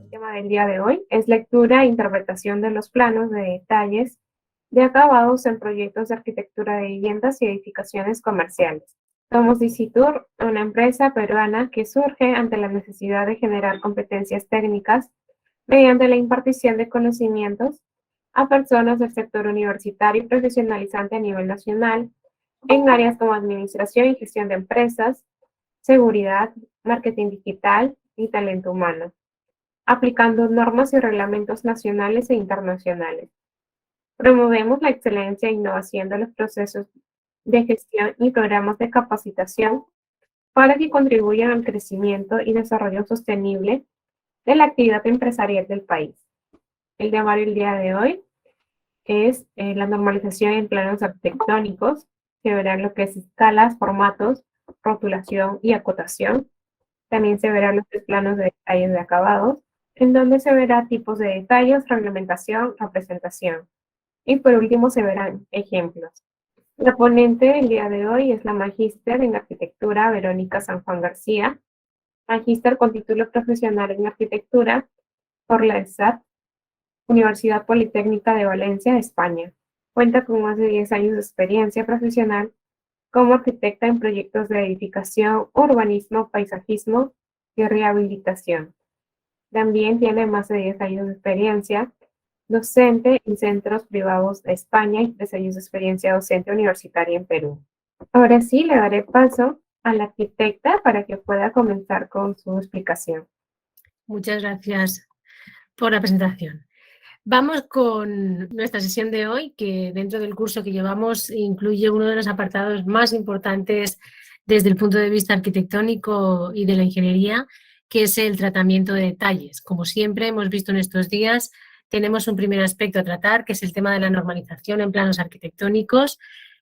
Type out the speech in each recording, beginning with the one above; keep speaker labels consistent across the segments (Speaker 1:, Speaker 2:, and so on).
Speaker 1: El tema del día de hoy es lectura e interpretación de los planos de detalles de acabados en proyectos de arquitectura de viviendas y edificaciones comerciales. Somos Dicitur, una empresa peruana que surge ante la necesidad de generar competencias técnicas mediante la impartición de conocimientos a personas del sector universitario y profesionalizante a nivel nacional en áreas como administración y gestión de empresas, seguridad, marketing digital y talento humano, aplicando normas y reglamentos nacionales e internacionales. Promovemos la excelencia e innovación de los procesos de gestión y programas de capacitación para que contribuyan al crecimiento y desarrollo sostenible de la actividad empresarial del país. El temario del día de hoy es la normalización en planos arquitectónicos, que verán lo que es escalas, formatos, rotulación y acotación. También se verán los planos de detalles de acabados, en donde se verá tipos de detalles, reglamentación, representación. Y por último se verán ejemplos. La ponente del día de hoy es la magíster en arquitectura Verónica San Juan García, magíster con título profesional en arquitectura por la ESAT, Universidad Politécnica de Valencia, España. Cuenta con más de 10 años de experiencia profesional como arquitecta en proyectos de edificación, urbanismo, paisajismo y rehabilitación. También tiene más de 10 años de experiencia docente en centros privados de España y 3 años de experiencia docente universitaria en Perú. Ahora sí, le daré paso a la arquitecta para que pueda comenzar con su explicación.
Speaker 2: Muchas gracias por la presentación. Vamos con nuestra sesión de hoy, que dentro del curso que llevamos incluye uno de los apartados más importantes desde el punto de vista arquitectónico y de la ingeniería, que es el tratamiento de detalles. Como siempre hemos visto en estos días, tenemos un primer aspecto a tratar, que es el tema de la normalización en planos arquitectónicos,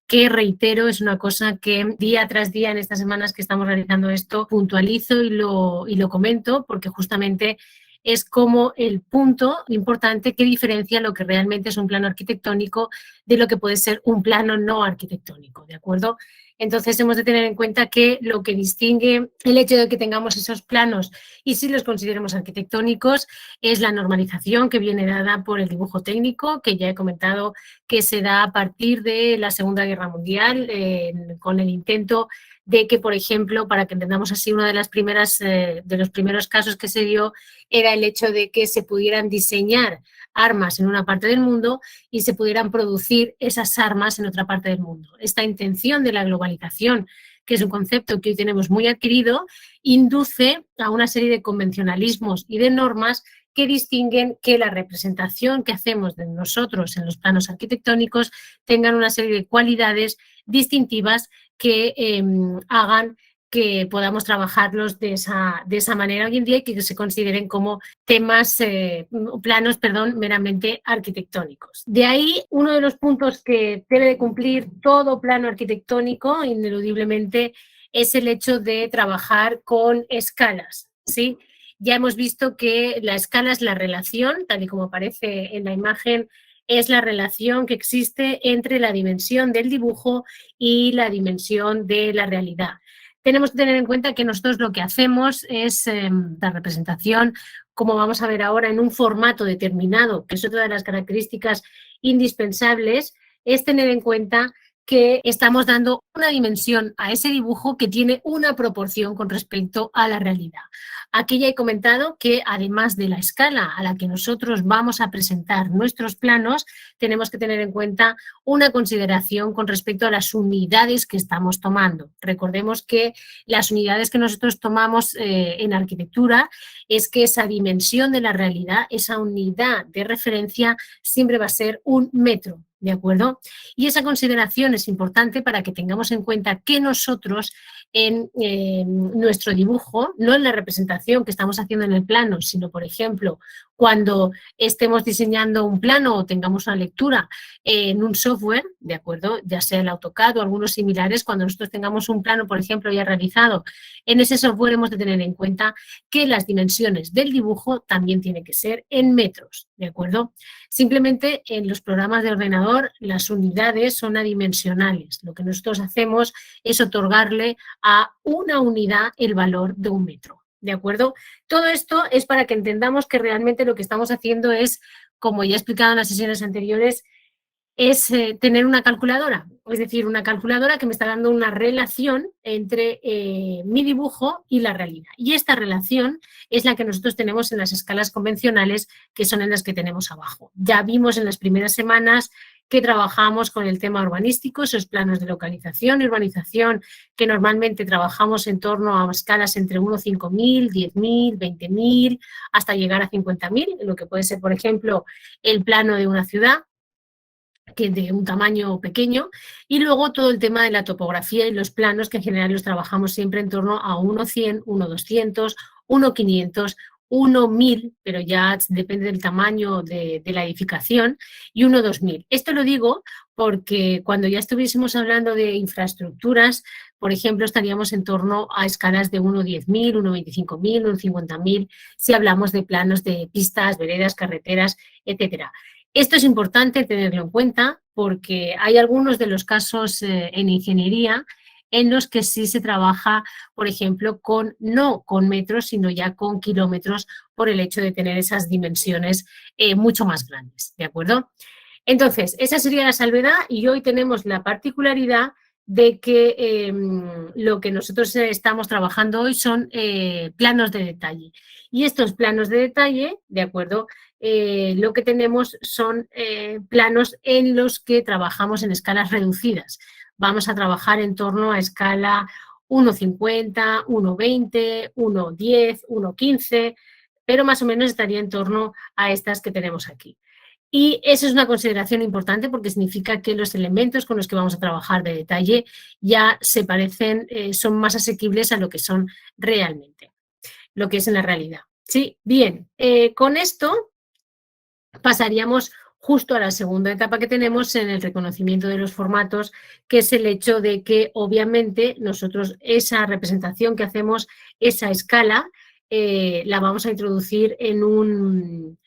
Speaker 2: que reitero, es una cosa que día tras día en estas semanas que estamos realizando esto puntualizo y lo comento, porque justamente es como el punto importante que diferencia lo que realmente es un plano arquitectónico de lo que puede ser un plano no arquitectónico, ¿de acuerdo? Entonces hemos de tener en cuenta que lo que distingue el hecho de que tengamos esos planos y si los consideremos arquitectónicos es la normalización que viene dada por el dibujo técnico, que ya he comentado que se da a partir de la Segunda Guerra Mundial, con el intento de que, por ejemplo, para que entendamos así, uno de los primeros casos que se dio era el hecho de que se pudieran diseñar armas en una parte del mundo y se pudieran producir esas armas en otra parte del mundo. Esta intención de la globalización, que es un concepto que hoy tenemos muy adquirido, induce a una serie de convencionalismos y de normas que distinguen que la representación que hacemos de nosotros en los planos arquitectónicos tengan una serie de cualidades distintivas que hagan que podamos trabajarlos de esa manera hoy en día y que se consideren como planos meramente arquitectónicos. De ahí, uno de los puntos que debe de cumplir todo plano arquitectónico, ineludiblemente, es el hecho de trabajar con escalas, ¿sí? Ya hemos visto que la escala es la relación, tal y como aparece en la imagen, es la relación que existe entre la dimensión del dibujo y la dimensión de la realidad. Tenemos que tener en cuenta que nosotros lo que hacemos es la representación, como vamos a ver ahora, en un formato determinado, que es otra de las características indispensables, es tener en cuenta que estamos dando una dimensión a ese dibujo que tiene una proporción con respecto a la realidad. Aquí ya he comentado que además de la escala a la que nosotros vamos a presentar nuestros planos, tenemos que tener en cuenta una consideración con respecto a las unidades que estamos tomando. Recordemos que las unidades que nosotros tomamos en arquitectura es que esa dimensión de la realidad, esa unidad de referencia siempre va a ser un metro. ¿De acuerdo? Y esa consideración es importante para que tengamos en cuenta que nosotros en nuestro dibujo, no en la representación que estamos haciendo en el plano, sino, por ejemplo, cuando estemos diseñando un plano o tengamos una lectura en un software, ¿de acuerdo? Ya sea el AutoCAD o algunos similares, cuando nosotros tengamos un plano, por ejemplo, ya realizado, en ese software hemos de tener en cuenta que las dimensiones del dibujo también tienen que ser en metros, ¿de acuerdo? Simplemente en los programas de ordenador las unidades son adimensionales. Lo que nosotros hacemos es otorgarle a una unidad el valor de un metro. ¿De acuerdo? Todo esto es para que entendamos que realmente lo que estamos haciendo es, como ya he explicado en las sesiones anteriores, es tener una calculadora, es decir, una calculadora que me está dando una relación entre mi dibujo y la realidad. Y esta relación es la que nosotros tenemos en las escalas convencionales, que son en las que tenemos abajo. Ya vimos en las primeras semanas que trabajamos con el tema urbanístico, esos planos de localización y urbanización, que normalmente trabajamos en torno a escalas entre 1, 5.000, 10.000, 20.000, hasta llegar a 50.000, lo que puede ser, por ejemplo, el plano de una ciudad, que de un tamaño pequeño, y luego todo el tema de la topografía y los planos, que en general los trabajamos siempre en torno a 1.100, 1.200, 1.500, 1.1000, pero ya depende del tamaño de la edificación, y 1.2000. Esto lo digo porque cuando ya estuviésemos hablando de infraestructuras, por ejemplo, estaríamos en torno a escalas de 1.10.000, 1.25.000, 1.50.000, si hablamos de planos de pistas, veredas, carreteras, etcétera. Esto es importante tenerlo en cuenta porque hay algunos de los casos en ingeniería en los que sí se trabaja, por ejemplo, no con metros, sino ya con kilómetros, por el hecho de tener esas dimensiones mucho más grandes, ¿de acuerdo? Entonces, esa sería la salvedad, y hoy tenemos la particularidad de que lo que nosotros estamos trabajando hoy son planos de detalle. Y estos planos de detalle, ¿de acuerdo? Lo que tenemos son planos en los que trabajamos en escalas reducidas. Vamos a trabajar en torno a escala 1,50, 1,20, 1,10, 1,15, pero más o menos estaría en torno a estas que tenemos aquí. Y eso es una consideración importante porque significa que los elementos con los que vamos a trabajar de detalle ya se parecen, son más asequibles a lo que son realmente, lo que es en la realidad. Sí, bien, con esto pasaríamos justo a la segunda etapa que tenemos en el reconocimiento de los formatos, que es el hecho de que obviamente nosotros esa representación que hacemos, esa escala, la vamos a introducir en un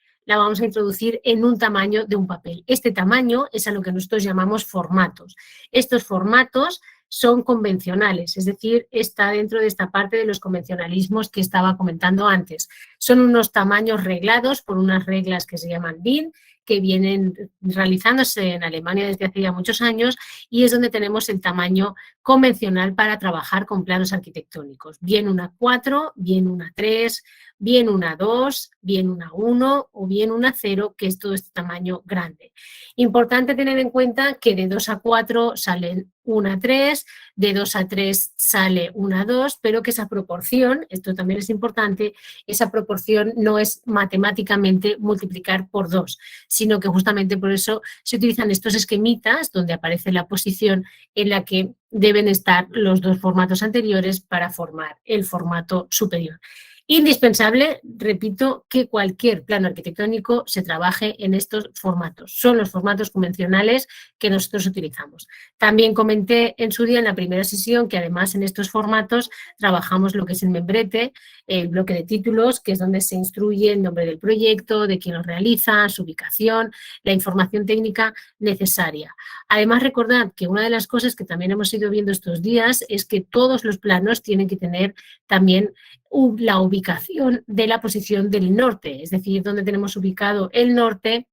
Speaker 2: tamaño de un papel. Este tamaño es a lo que nosotros llamamos formatos. Estos formatos son convencionales, es decir, está dentro de esta parte de los convencionalismos que estaba comentando antes. Son unos tamaños reglados por unas reglas que se llaman DIN, que vienen realizándose en Alemania desde hace ya muchos años, y es donde tenemos el tamaño convencional para trabajar con planos arquitectónicos. Bien una 4, bien una 3, bien una 2, bien una 1 o bien una 0, que es todo este tamaño grande. Importante tener en cuenta que de 2 a 4 salen una 3, de 2 a 3 sale una 2, pero que esa proporción, esto también es importante, esa proporción no es matemáticamente multiplicar por 2, sino que justamente por eso se utilizan estos esquemitas donde aparece la posición en la que deben estar los dos formatos anteriores para formar el formato superior. Indispensable, repito, que cualquier plano arquitectónico se trabaje en estos formatos. Son los formatos convencionales que nosotros utilizamos. También comenté en su día, en la primera sesión, que además en estos formatos trabajamos lo que es el membrete, el bloque de títulos, que es donde se instruye el nombre del proyecto, de quién lo realiza, su ubicación, la información técnica necesaria. Además, recordad que una de las cosas que también hemos ido viendo estos días es que todos los planos tienen que tener también la ubicación de la posición del norte, es decir, donde tenemos ubicado el norte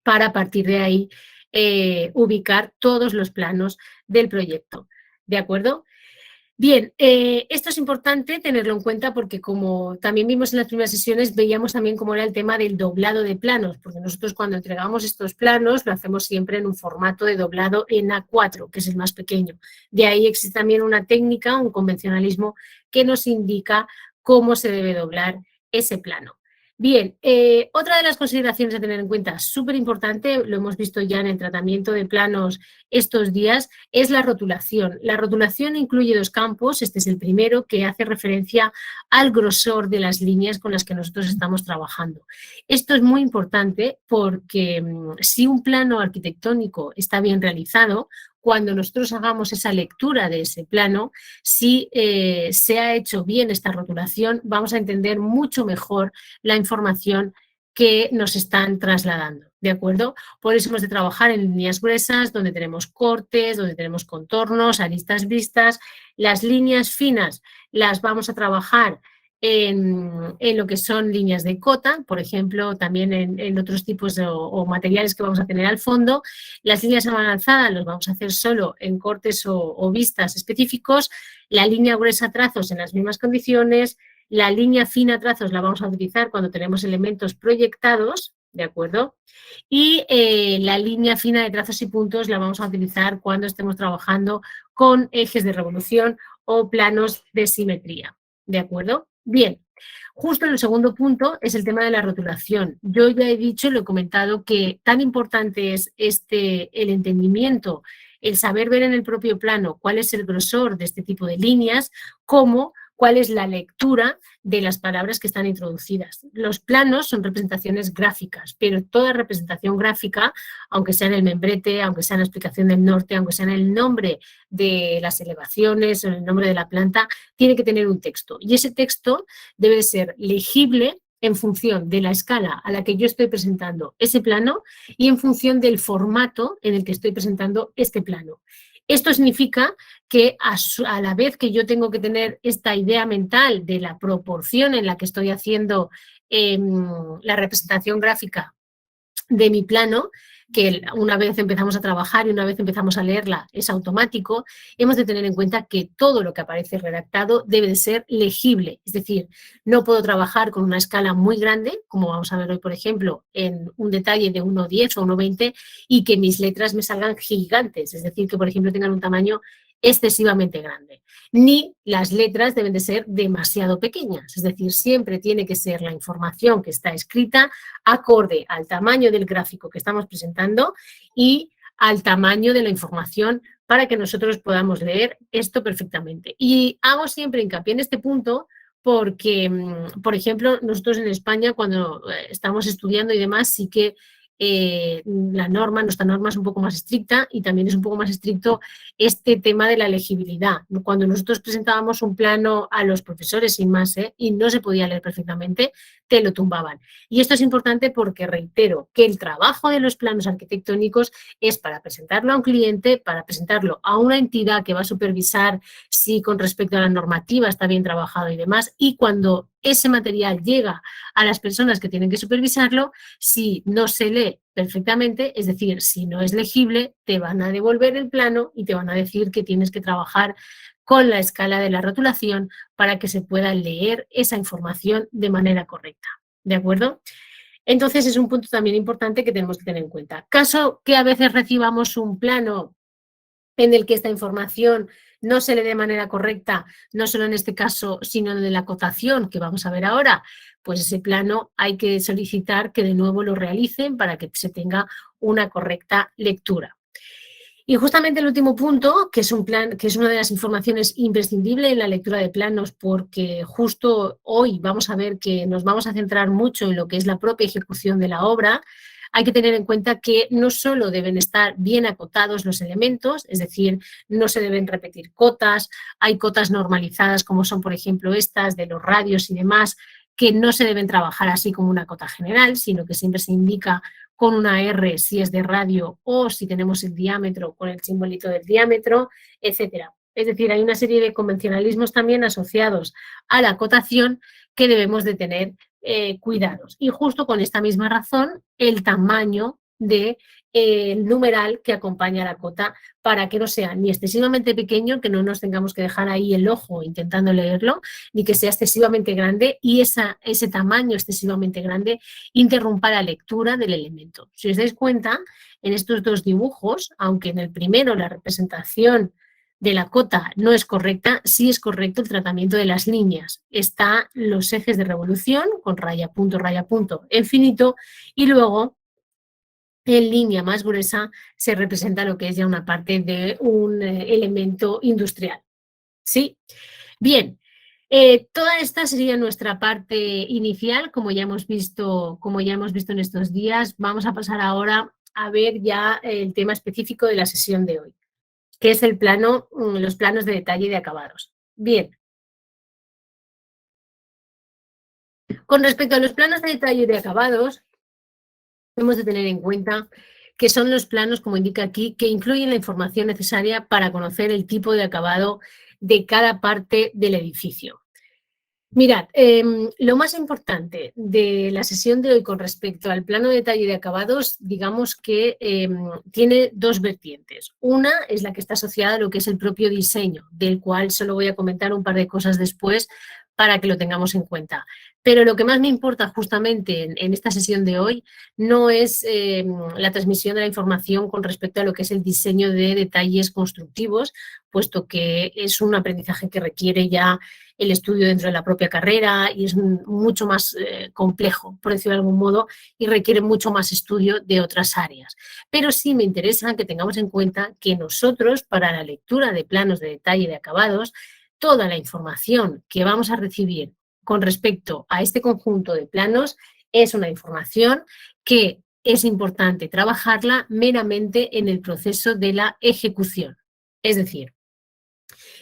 Speaker 2: para a partir de ahí ubicar todos los planos del proyecto. ¿De acuerdo? Bien, esto es importante tenerlo en cuenta porque, como también vimos en las primeras sesiones, veíamos también cómo era el tema del doblado de planos, porque nosotros cuando entregamos estos planos lo hacemos siempre en un formato de doblado en A4, que es el más pequeño. De ahí existe también una técnica, un convencionalismo que nos indica cómo se debe doblar ese plano. Bien, otra de las consideraciones a tener en cuenta, súper importante, lo hemos visto ya en el tratamiento de planos estos días, es la rotulación. La rotulación incluye dos campos. Este es el primero, que hace referencia al grosor de las líneas con las que nosotros estamos trabajando. Esto es muy importante porque si un plano arquitectónico está bien realizado, cuando nosotros hagamos esa lectura de ese plano, si se ha hecho bien esta rotulación, vamos a entender mucho mejor la información que nos están trasladando, ¿de acuerdo? Por eso hemos de trabajar en líneas gruesas, donde tenemos cortes, donde tenemos contornos, aristas vistas. Las líneas finas las vamos a trabajar en lo que son líneas de cota, por ejemplo, también en otros tipos o materiales que vamos a tener al fondo. Las líneas avanzadas las vamos a hacer solo en cortes o vistas específicos. La línea gruesa trazos en las mismas condiciones. La línea fina trazos la vamos a utilizar cuando tenemos elementos proyectados, ¿de acuerdo? Y la línea fina de trazos y puntos la vamos a utilizar cuando estemos trabajando con ejes de revolución o planos de simetría, ¿de acuerdo? Bien, justo en el segundo punto es el tema de la rotulación. Yo ya he dicho, lo he comentado, que tan importante es el entendimiento, el saber ver en el propio plano cuál es el grosor de este tipo de líneas, como cuál es la lectura de las palabras que están introducidas. Los planos son representaciones gráficas, pero toda representación gráfica, aunque sea en el membrete, aunque sea en la explicación del norte, aunque sea en el nombre de las elevaciones o en el nombre de la planta, tiene que tener un texto. Y ese texto debe ser legible en función de la escala a la que yo estoy presentando ese plano y en función del formato en el que estoy presentando este plano. Esto significa que a la vez que yo tengo que tener esta idea mental de la proporción en la que estoy haciendo la representación gráfica de mi plano, que una vez empezamos a trabajar y una vez empezamos a leerla es automático, hemos de tener en cuenta que todo lo que aparece redactado debe de ser legible. Es decir, no puedo trabajar con una escala muy grande, como vamos a ver hoy, por ejemplo, en un detalle de 1,10 o 1,20 y que mis letras me salgan gigantes. Es decir, que, por ejemplo, tengan un tamaño excesivamente grande. Ni las letras deben de ser demasiado pequeñas. Es decir, siempre tiene que ser la información que está escrita acorde al tamaño del gráfico que estamos presentando y al tamaño de la información para que nosotros podamos leer esto perfectamente. Y hago siempre hincapié en este punto porque, por ejemplo, nosotros en España cuando estamos estudiando y demás, sí que nuestra norma es un poco más estricta y también es un poco más estricto este tema de la legibilidad. Cuando nosotros presentábamos un plano a los profesores sin más y no se podía leer perfectamente, te lo tumbaban. Y esto es importante porque, reitero, que el trabajo de los planos arquitectónicos es para presentarlo a un cliente, para presentarlo a una entidad que va a supervisar si con respecto a la normativa está bien trabajado y demás, y cuando ese material llega a las personas que tienen que supervisarlo, si no se lee perfectamente, es decir, si no es legible, te van a devolver el plano y te van a decir que tienes que trabajar con la escala de la rotulación para que se pueda leer esa información de manera correcta. ¿De acuerdo? Entonces es un punto también importante que tenemos que tener en cuenta. Caso que a veces recibamos un plano en el que esta información no se lee de manera correcta, no solo en este caso, sino en la acotación que vamos a ver ahora, pues ese plano hay que solicitar que de nuevo lo realicen para que se tenga una correcta lectura. Y justamente el último punto, que es una de las informaciones imprescindibles en la lectura de planos, porque justo hoy vamos a ver que nos vamos a centrar mucho en lo que es la propia ejecución de la obra. Hay que tener en cuenta que no solo deben estar bien acotados los elementos, es decir, no se deben repetir cotas, hay cotas normalizadas como son, por ejemplo, estas de los radios y demás, que no se deben trabajar así como una cota general, sino que siempre se indica con una R si es de radio o si tenemos el diámetro con el simbolito del diámetro, etcétera. Es decir, hay una serie de convencionalismos también asociados a la acotación que debemos de tener cuidados. Y justo con esta misma razón, el tamaño de numeral que acompaña a la cota para que no sea ni excesivamente pequeño, que no nos tengamos que dejar ahí el ojo intentando leerlo, ni que sea excesivamente grande y ese tamaño excesivamente grande interrumpa la lectura del elemento. Si os dais cuenta, en estos dos dibujos, aunque en el primero la representación de la cota no es correcta, sí es correcto el tratamiento de las líneas. Están los ejes de revolución con raya, punto, infinito, y luego en línea más gruesa se representa lo que es ya una parte de un elemento industrial. ¿Sí? Bien, toda esta sería nuestra parte inicial, como ya hemos visto en estos días. Vamos a pasar ahora a ver ya el tema específico de la sesión de hoy, que es el plano, los planos de detalle y de acabados. Bien, con respecto a los planos de detalle y de acabados, hemos de tener en cuenta que son los planos, como indica aquí, que incluyen la información necesaria para conocer el tipo de acabado de cada parte del edificio. Mirad, lo más importante de la sesión de hoy con respecto al plano de detalle de acabados, digamos que tiene dos vertientes. Una es la que está asociada a lo que es el propio diseño, del cual solo voy a comentar un par de cosas después para que lo tengamos en cuenta. Pero lo que más me importa justamente en esta sesión de hoy no es la transmisión de la información con respecto a lo que es el diseño de detalles constructivos, puesto que es un aprendizaje que requiere ya el estudio dentro de la propia carrera y es mucho más complejo, por decirlo de algún modo, y requiere mucho más estudio de otras áreas. Pero sí me interesa que tengamos en cuenta que nosotros, para la lectura de planos de detalle y de acabados, toda la información que vamos a recibir con respecto a este conjunto de planos es una información que es importante trabajarla meramente en el proceso de la ejecución. Es decir,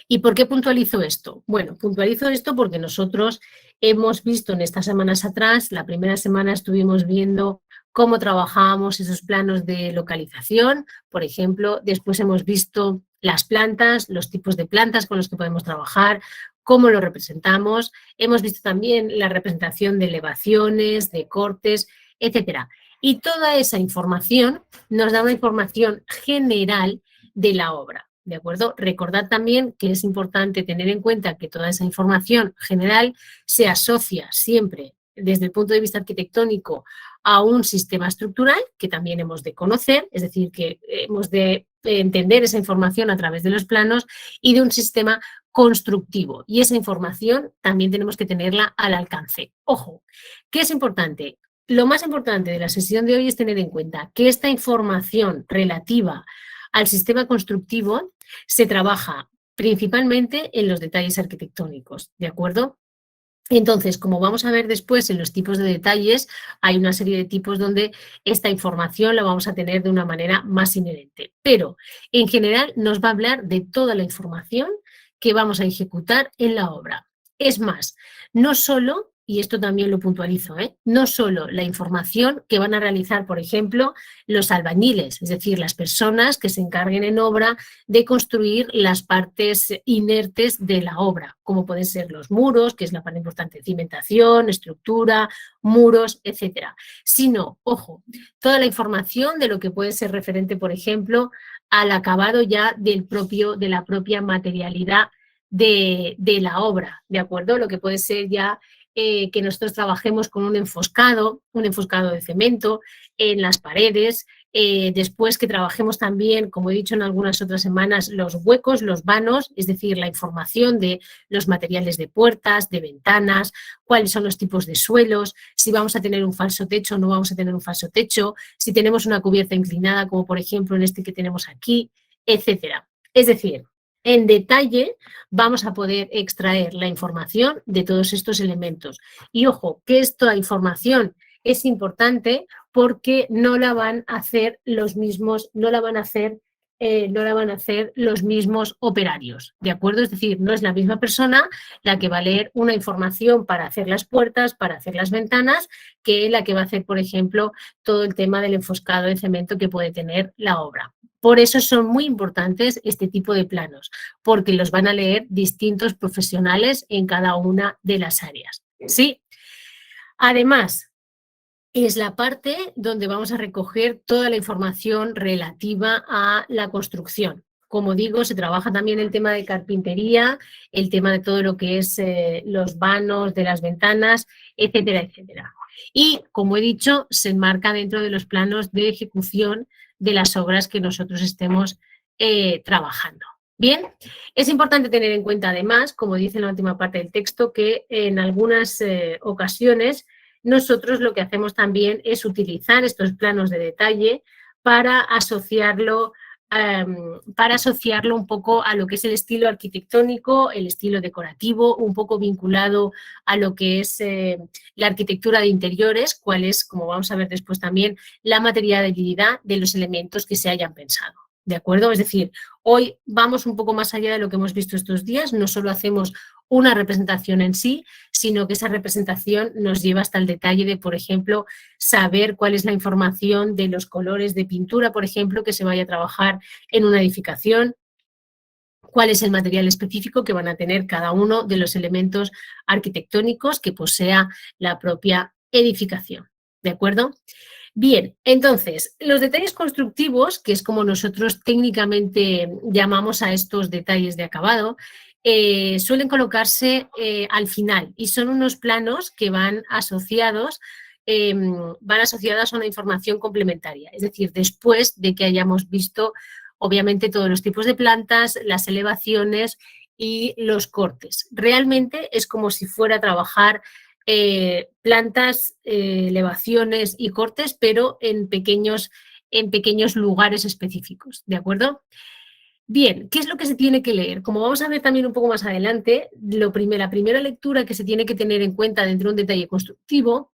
Speaker 2: ¿y por qué puntualizo esto? Bueno, puntualizo esto porque nosotros hemos visto en estas semanas atrás, la primera semana estuvimos viendo cómo trabajábamos esos planos de localización, por ejemplo, después hemos visto las plantas, los tipos de plantas con los que podemos trabajar, cómo lo representamos, hemos visto también la representación de elevaciones, de cortes, etcétera. Y toda esa información nos da una información general de la obra. ¿De acuerdo? Recordad también que es importante tener en cuenta que toda esa información general se asocia siempre desde el punto de vista arquitectónico a un sistema estructural que también hemos de conocer, es decir, que hemos de entender esa información a través de los planos y de un sistema constructivo. Y esa información también tenemos que tenerla al alcance. Ojo, ¿qué es importante? Lo más importante de la sesión de hoy es tener en cuenta que esta información relativa al sistema constructivo se trabaja principalmente en los detalles arquitectónicos, ¿de acuerdo? Entonces, como vamos a ver después en los tipos de detalles, hay una serie de tipos donde esta información la vamos a tener de una manera más inherente. Pero, en general, nos va a hablar de toda la información que vamos a ejecutar en la obra. Es más, no solo, y esto también lo puntualizo, no solo la información que van a realizar, por ejemplo, los albañiles, es decir, las personas que se encarguen en obra de construir las partes inertes de la obra, como pueden ser los muros, que es la parte importante, cimentación, estructura, muros, etcétera. Sino, ojo, toda la información de lo que puede ser referente, por ejemplo, al acabado ya de la propia materialidad de la obra, ¿de acuerdo? Lo que puede ser ya que nosotros trabajemos con un enfoscado de cemento en las paredes, después que trabajemos también, como he dicho en algunas otras semanas, los huecos, los vanos, es decir, la información de los materiales de puertas, de ventanas, cuáles son los tipos de suelos, si vamos a tener un falso techo o no vamos a tener un falso techo, si tenemos una cubierta inclinada, como por ejemplo en este que tenemos aquí, etcétera. Es decir, en detalle vamos a poder extraer la información de todos estos elementos. Y ojo, que esta información es importante porque no la van a hacer los mismos, no la van a hacer los mismos operarios, ¿de acuerdo? Es decir, no es la misma persona la que va a leer una información para hacer las puertas, para hacer las ventanas, que la que va a hacer, por ejemplo, todo el tema del enfoscado de cemento que puede tener la obra. Por eso son muy importantes este tipo de planos, porque los van a leer distintos profesionales en cada una de las áreas, ¿sí? Además, es la parte donde vamos a recoger toda la información relativa a la construcción. Como digo, se trabaja también el tema de carpintería, el tema de todo lo que es los vanos de las ventanas, etcétera, etcétera. Y, como he dicho, se enmarca dentro de los planos de ejecución de las obras que nosotros estemos trabajando. Bien, es importante tener en cuenta además, como dice en la última parte del texto, que en algunas ocasiones nosotros lo que hacemos también es utilizar estos planos de detalle para asociarlo, un poco a lo que es el estilo arquitectónico, el estilo decorativo, un poco vinculado a lo que es la arquitectura de interiores, cuál es, como vamos a ver después también, la materialidad de los elementos que se hayan pensado. ¿De acuerdo? Es decir, hoy vamos un poco más allá de lo que hemos visto estos días, no solo hacemos una representación en sí, sino que esa representación nos lleva hasta el detalle de, por ejemplo, saber cuál es la información de los colores de pintura, por ejemplo, que se vaya a trabajar en una edificación, cuál es el material específico que van a tener cada uno de los elementos arquitectónicos que posea la propia edificación. ¿De acuerdo? Bien, entonces, los detalles constructivos, que es como nosotros técnicamente llamamos a estos detalles de acabado, suelen colocarse al final y son unos planos que van asociados a una información complementaria, es decir, después de que hayamos visto, obviamente, todos los tipos de plantas, las elevaciones y los cortes. Realmente es como si fuera a trabajar plantas, elevaciones y cortes, pero en pequeños lugares específicos, ¿de acuerdo? Bien, ¿qué es lo que se tiene que leer? Como vamos a ver también un poco más adelante, la primera lectura que se tiene que tener en cuenta dentro de un detalle constructivo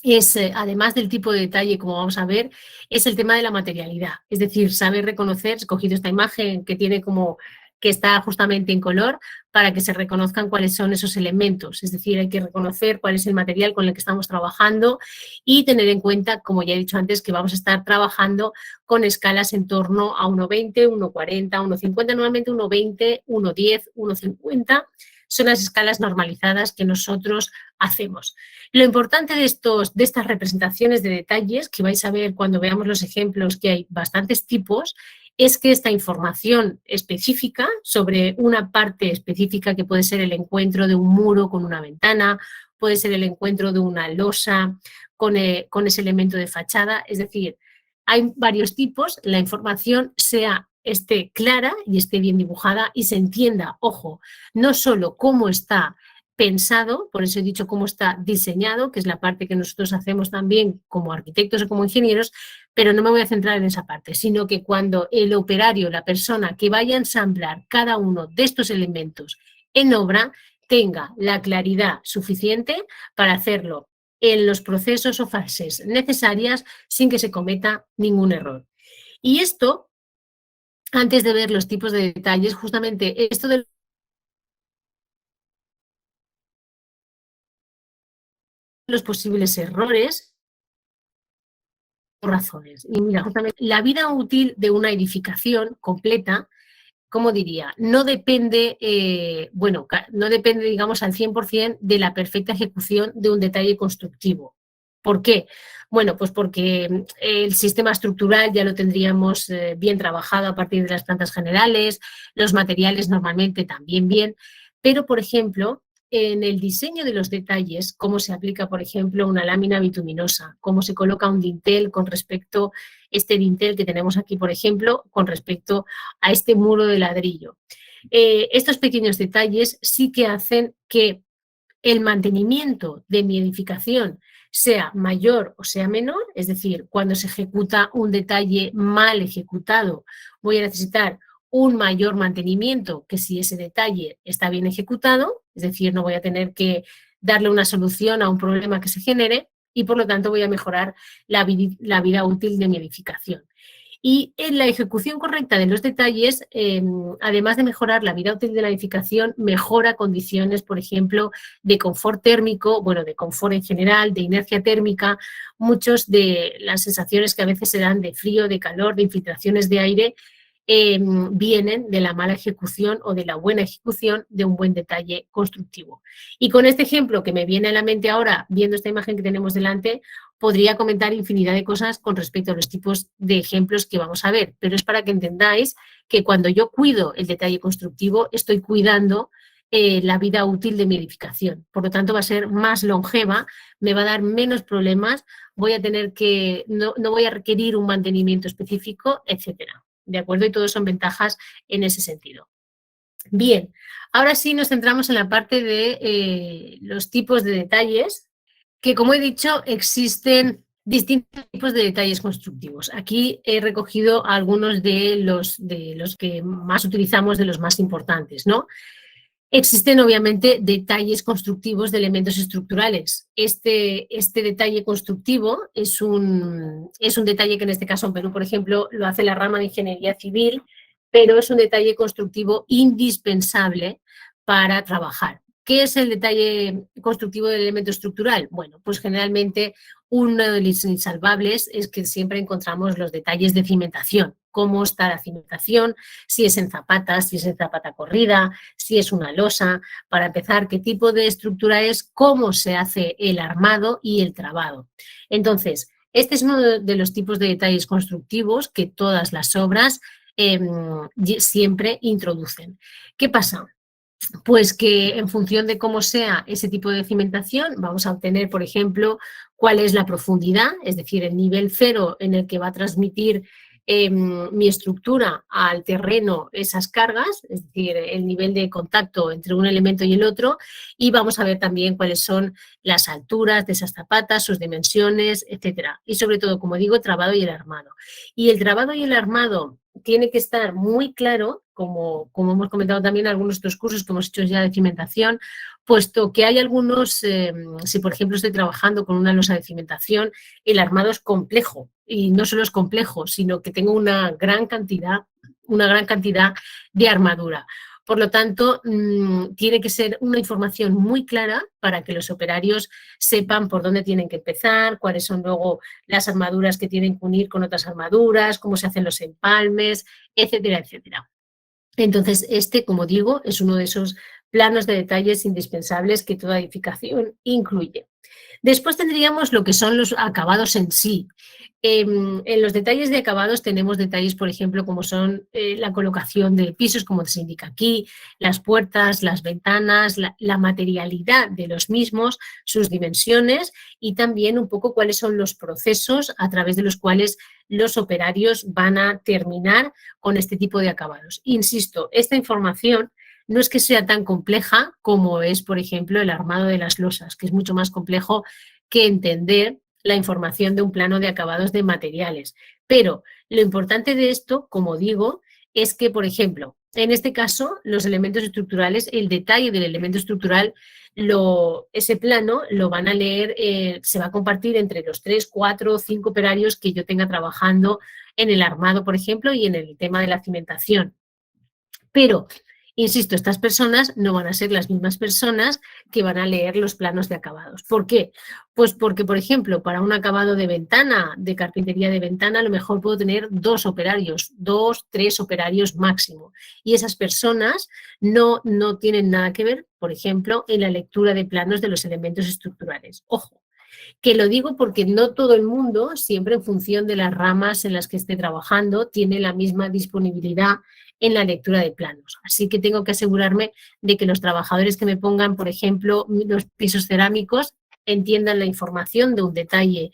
Speaker 2: es, además del tipo de detalle, como vamos a ver, es el tema de la materialidad. Es decir, saber reconocer, he cogido esta imagen que tiene como que está justamente en color para que se reconozcan cuáles son esos elementos. Es decir, hay que reconocer cuál es el material con el que estamos trabajando y tener en cuenta, como ya he dicho antes, que vamos a estar trabajando con escalas en torno a 1,20, 1,40, 1,50, normalmente 1,20, 1,10, 1,50. Son las escalas normalizadas que nosotros hacemos. Lo importante de estas representaciones de detalles, que vais a ver cuando veamos los ejemplos, que hay bastantes tipos, es que esta información específica sobre una parte específica, que puede ser el encuentro de un muro con una ventana, puede ser el encuentro de una losa con ese elemento de fachada, es decir, hay varios tipos, la información esté clara y esté bien dibujada y se entienda, ojo, no solo cómo está pensado, por eso he dicho cómo está diseñado, que es la parte que nosotros hacemos también como arquitectos o como ingenieros, pero no me voy a centrar en esa parte, sino que cuando el operario, la persona que vaya a ensamblar cada uno de estos elementos en obra, tenga la claridad suficiente para hacerlo en los procesos o fases necesarias sin que se cometa ningún error. Y esto, antes de ver los tipos de detalles, justamente esto de los posibles errores, por razones. Y mira, justamente la vida útil de una edificación completa, ¿cómo diría? No depende, no depende, digamos, al 100% de la perfecta ejecución de un detalle constructivo. ¿Por qué? Bueno, pues porque el sistema estructural ya lo tendríamos bien trabajado a partir de las plantas generales, los materiales normalmente también bien, pero, por ejemplo, en el diseño de los detalles, cómo se aplica, por ejemplo, una lámina bituminosa, cómo se coloca un dintel con respecto, este dintel que tenemos aquí, por ejemplo, con respecto a este muro de ladrillo. Estos pequeños detalles sí que hacen que el mantenimiento de mi edificación sea mayor o sea menor, es decir, cuando se ejecuta un detalle mal ejecutado, voy a necesitar un mayor mantenimiento que si ese detalle está bien ejecutado, es decir, no voy a tener que darle una solución a un problema que se genere y por lo tanto voy a mejorar la vida útil de mi edificación. Y en la ejecución correcta de los detalles, además de mejorar la vida útil de la edificación, mejora condiciones, por ejemplo, de confort térmico, bueno, de confort en general, de inercia térmica, muchos de las sensaciones que a veces se dan de frío, de calor, de infiltraciones de aire, vienen de la mala ejecución o de la buena ejecución de un buen detalle constructivo. Y con este ejemplo que me viene a la mente ahora, viendo esta imagen que tenemos delante, podría comentar infinidad de cosas con respecto a los tipos de ejemplos que vamos a ver, pero es para que entendáis que cuando yo cuido el detalle constructivo, estoy cuidando la vida útil de mi edificación. Por lo tanto, va a ser más longeva, me va a dar menos problemas, voy a tener que, no voy a requerir un mantenimiento específico, etcétera. ¿de acuerdo? Y todos son ventajas en ese sentido. Bien, ahora sí nos centramos en la parte de los tipos de detalles, que como he dicho, existen distintos tipos de detalles constructivos. Aquí he recogido algunos de los que más utilizamos, de los más importantes, ¿no? Existen obviamente detalles constructivos de elementos estructurales. Este detalle constructivo es un detalle que en este caso en Perú, por ejemplo, lo hace la rama de ingeniería civil, pero es un detalle constructivo indispensable para trabajar. ¿Qué es el detalle constructivo del elemento estructural? Bueno, pues generalmente uno de los insalvables es que siempre encontramos los detalles de cimentación. Cómo está la cimentación, si es en zapatas, si es en zapata corrida, si es una losa, para empezar, qué tipo de estructura es, cómo se hace el armado y el trabado. Entonces, este es uno de los tipos de detalles constructivos que todas las obras siempre introducen. ¿Qué pasa? Pues que en función de cómo sea ese tipo de cimentación, vamos a obtener, por ejemplo, cuál es la profundidad, es decir, el nivel cero en el que va a transmitir mi estructura al terreno esas cargas, es decir, el nivel de contacto entre un elemento y el otro, y vamos a ver también cuáles son las alturas de esas zapatas, sus dimensiones, etcétera. Y sobre todo, como digo, el trabado y el armado. Y el trabado y el armado tiene que estar muy claro, como hemos comentado también en algunos de los cursos que hemos hecho ya de cimentación, puesto que hay algunos, si por ejemplo estoy trabajando con una losa de cimentación, el armado es complejo, y no solo es complejo, sino que tengo una gran cantidad de armadura. Por lo tanto, tiene que ser una información muy clara para que los operarios sepan por dónde tienen que empezar, cuáles son luego las armaduras que tienen que unir con otras armaduras, cómo se hacen los empalmes, etcétera, etcétera. Entonces, como digo, es uno de esos planos de detalles indispensables que toda edificación incluye. Después tendríamos lo que son los acabados en sí. En los detalles de acabados tenemos detalles, por ejemplo, como son la colocación de pisos, como se indica aquí, las puertas, las ventanas, la materialidad de los mismos, sus dimensiones y también un poco cuáles son los procesos a través de los cuales los operarios van a terminar con este tipo de acabados. Insisto, esta información no es que sea tan compleja como es, por ejemplo, el armado de las losas, que es mucho más complejo que entender la información de un plano de acabados de materiales. Pero lo importante de esto, como digo, es que, por ejemplo, en este caso, los elementos estructurales, el detalle del elemento estructural, ese plano lo van a leer, se va a compartir entre los 3, 4 o 5 operarios que yo tenga trabajando en el armado, por ejemplo, y en el tema de la cimentación. Pero, insisto, estas personas no van a ser las mismas personas que van a leer los planos de acabados. ¿Por qué? Pues porque, por ejemplo, para un acabado de ventana, de carpintería de ventana, a lo mejor puedo tener 2 operarios, 2, 3 operarios máximo. Y esas personas no tienen nada que ver, por ejemplo, en la lectura de planos de los elementos estructurales. Ojo, que lo digo porque no todo el mundo, siempre en función de las ramas en las que esté trabajando, tiene la misma disponibilidad en la lectura de planos. Así que tengo que asegurarme de que los trabajadores que me pongan, por ejemplo, los pisos cerámicos, entiendan la información de un detalle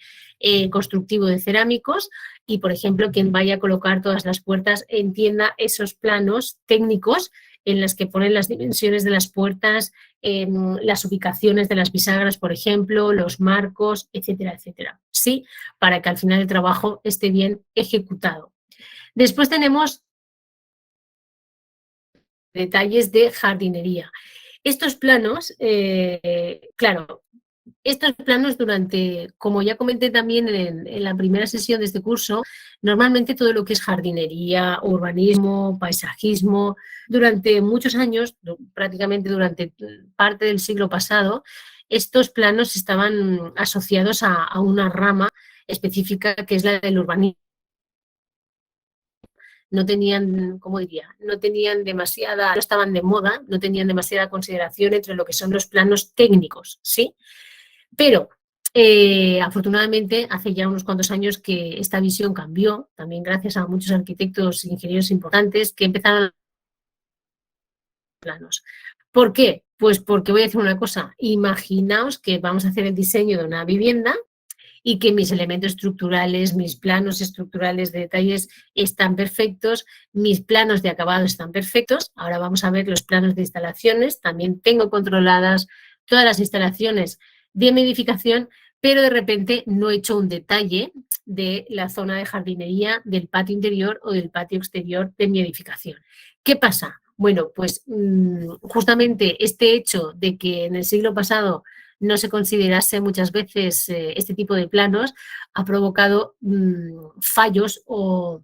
Speaker 2: constructivo de cerámicos y, por ejemplo, quien vaya a colocar todas las puertas entienda esos planos técnicos en las que ponen las dimensiones de las puertas, las ubicaciones de las bisagras, por ejemplo, los marcos, etcétera, etcétera. Sí, para que al final el trabajo esté bien ejecutado. Después tenemos detalles de jardinería. Estos planos, claro, estos planos como ya comenté también en la primera sesión de este curso, normalmente todo lo que es jardinería, urbanismo, paisajismo, durante muchos años, prácticamente durante parte del siglo pasado, estos planos estaban asociados a una rama específica que es la del urbanismo. No tenían, ¿cómo diría? No estaban de moda, no tenían demasiada consideración entre lo que son los planos técnicos, ¿sí? Pero afortunadamente hace ya unos cuantos años que esta visión cambió, también gracias a muchos arquitectos e ingenieros importantes que empezaron a planos. ¿Por qué? Pues porque voy a decir una cosa, imaginaos que vamos a hacer el diseño de una vivienda y que mis elementos estructurales, mis planos estructurales de detalles están perfectos, mis planos de acabado están perfectos. Ahora vamos a ver los planos de instalaciones. También tengo controladas todas las instalaciones de mi edificación, pero de repente no he hecho un detalle de la zona de jardinería, del patio interior o del patio exterior de mi edificación. ¿Qué pasa? Bueno, pues justamente este hecho de que en el siglo pasado no se considerase muchas veces este tipo de planos ha provocado fallos o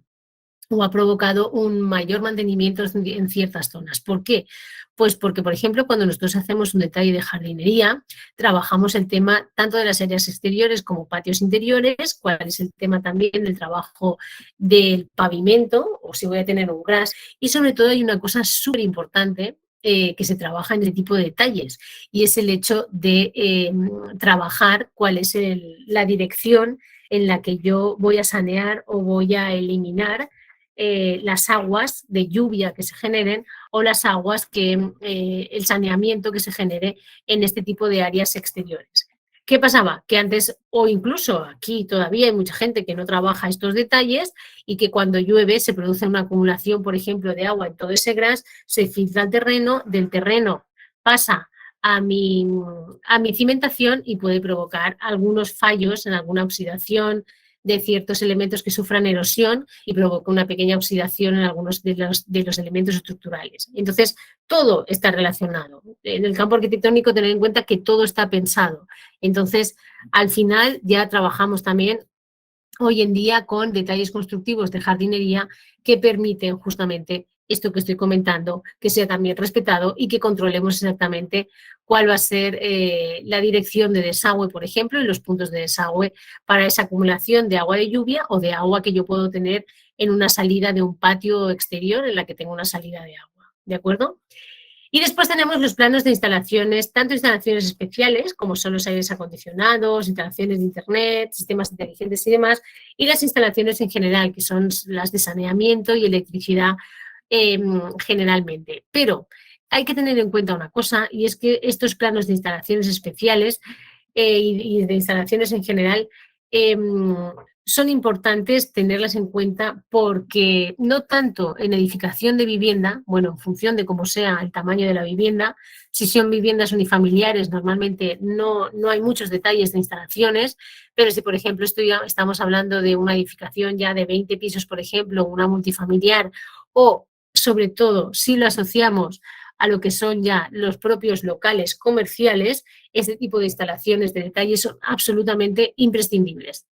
Speaker 2: ha provocado un mayor mantenimiento en ciertas zonas. ¿Por qué? Pues porque, por ejemplo, cuando nosotros hacemos un detalle de jardinería, trabajamos el tema tanto de las áreas exteriores como patios interiores, cuál es el tema también del trabajo del pavimento, o si voy a tener un gras, y sobre todo hay una cosa súper importante que se trabaja en este tipo de detalles, y es el hecho de trabajar cuál es la dirección en la que yo voy a sanear o voy a eliminar las aguas de lluvia que se generen o las aguas el saneamiento que se genere en este tipo de áreas exteriores. ¿Qué pasaba? Que antes, o incluso aquí todavía hay mucha gente que no trabaja estos detalles y que cuando llueve se produce una acumulación, por ejemplo, de agua en todo ese gras, se filtra al terreno, del terreno pasa a mi cimentación y puede provocar algunos fallos en alguna oxidación de ciertos elementos que sufran erosión y provoca una pequeña oxidación en algunos de los elementos estructurales. Entonces, todo está relacionado. En el campo arquitectónico, tener en cuenta que todo está pensado. Entonces, al final ya trabajamos también hoy en día con detalles constructivos de jardinería que permiten justamente esto que estoy comentando, que sea también respetado y que controlemos exactamente cuál va a ser la dirección de desagüe, por ejemplo, y los puntos de desagüe para esa acumulación de agua de lluvia o de agua que yo puedo tener en una salida de un patio exterior en la que tengo una salida de agua. ¿De acuerdo? Y después tenemos los planos de instalaciones, tanto instalaciones especiales, como son los aires acondicionados, instalaciones de Internet, sistemas inteligentes y demás, y las instalaciones en general, que son las de saneamiento y electricidad generalmente. Pero hay que tener en cuenta una cosa, y es que estos planos de instalaciones especiales y de instalaciones en general son importantes tenerlas en cuenta porque no tanto en edificación de vivienda, bueno, en función de cómo sea el tamaño de la vivienda, si son viviendas unifamiliares normalmente no hay muchos detalles de instalaciones, pero si por ejemplo estamos hablando de una edificación ya de 20 pisos, por ejemplo, una multifamiliar o sobre todo si lo asociamos a lo que son ya los propios locales comerciales, este tipo de instalaciones de detalle son absolutamente imprescindibles.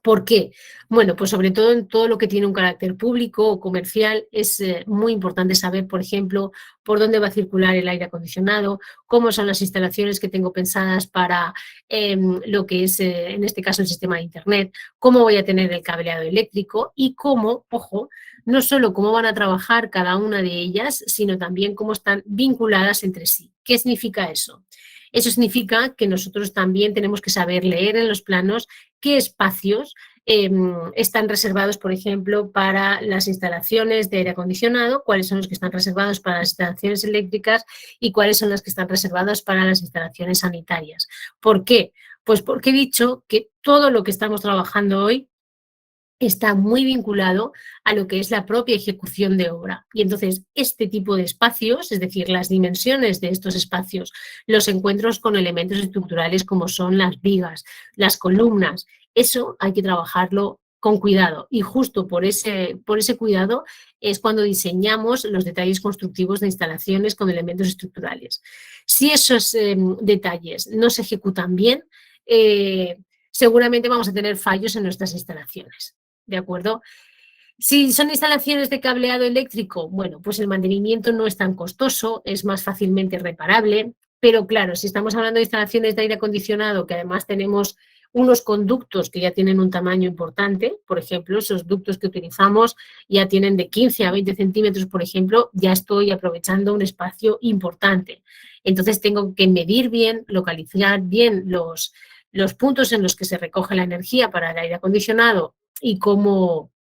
Speaker 2: ¿Por qué? Bueno, pues sobre todo en todo lo que tiene un carácter público o comercial es muy importante saber, por ejemplo, por dónde va a circular el aire acondicionado, cómo son las instalaciones que tengo pensadas para lo que es, en este caso, el sistema de Internet, cómo voy a tener el cableado eléctrico y cómo, ojo, no solo cómo van a trabajar cada una de ellas, sino también cómo están vinculadas entre sí. ¿Qué significa eso? Eso significa que nosotros también tenemos que saber leer en los planos qué espacios están reservados, por ejemplo, para las instalaciones de aire acondicionado, cuáles son los que están reservados para las instalaciones eléctricas y cuáles son las que están reservadas para las instalaciones sanitarias. ¿Por qué? Pues porque he dicho que todo lo que estamos trabajando hoy está muy vinculado a lo que es la propia ejecución de obra. Y entonces este tipo de espacios, es decir, las dimensiones de estos espacios, los encuentros con elementos estructurales como son las vigas, las columnas, eso hay que trabajarlo con cuidado. Y justo por ese cuidado es cuando diseñamos los detalles constructivos de instalaciones con elementos estructurales. Si esos detalles no se ejecutan bien, seguramente vamos a tener fallos en nuestras instalaciones. ¿De acuerdo? Si son instalaciones de cableado eléctrico, bueno, pues el mantenimiento no es tan costoso, es más fácilmente reparable, pero claro, si estamos hablando de instalaciones de aire acondicionado, que además tenemos unos conductos que ya tienen un tamaño importante, por ejemplo, esos ductos que utilizamos ya tienen de 15 a 20 centímetros, por ejemplo, ya estoy aprovechando un espacio importante. Entonces tengo que medir bien, localizar bien los puntos en los que se recoge la energía para el aire acondicionado y cómo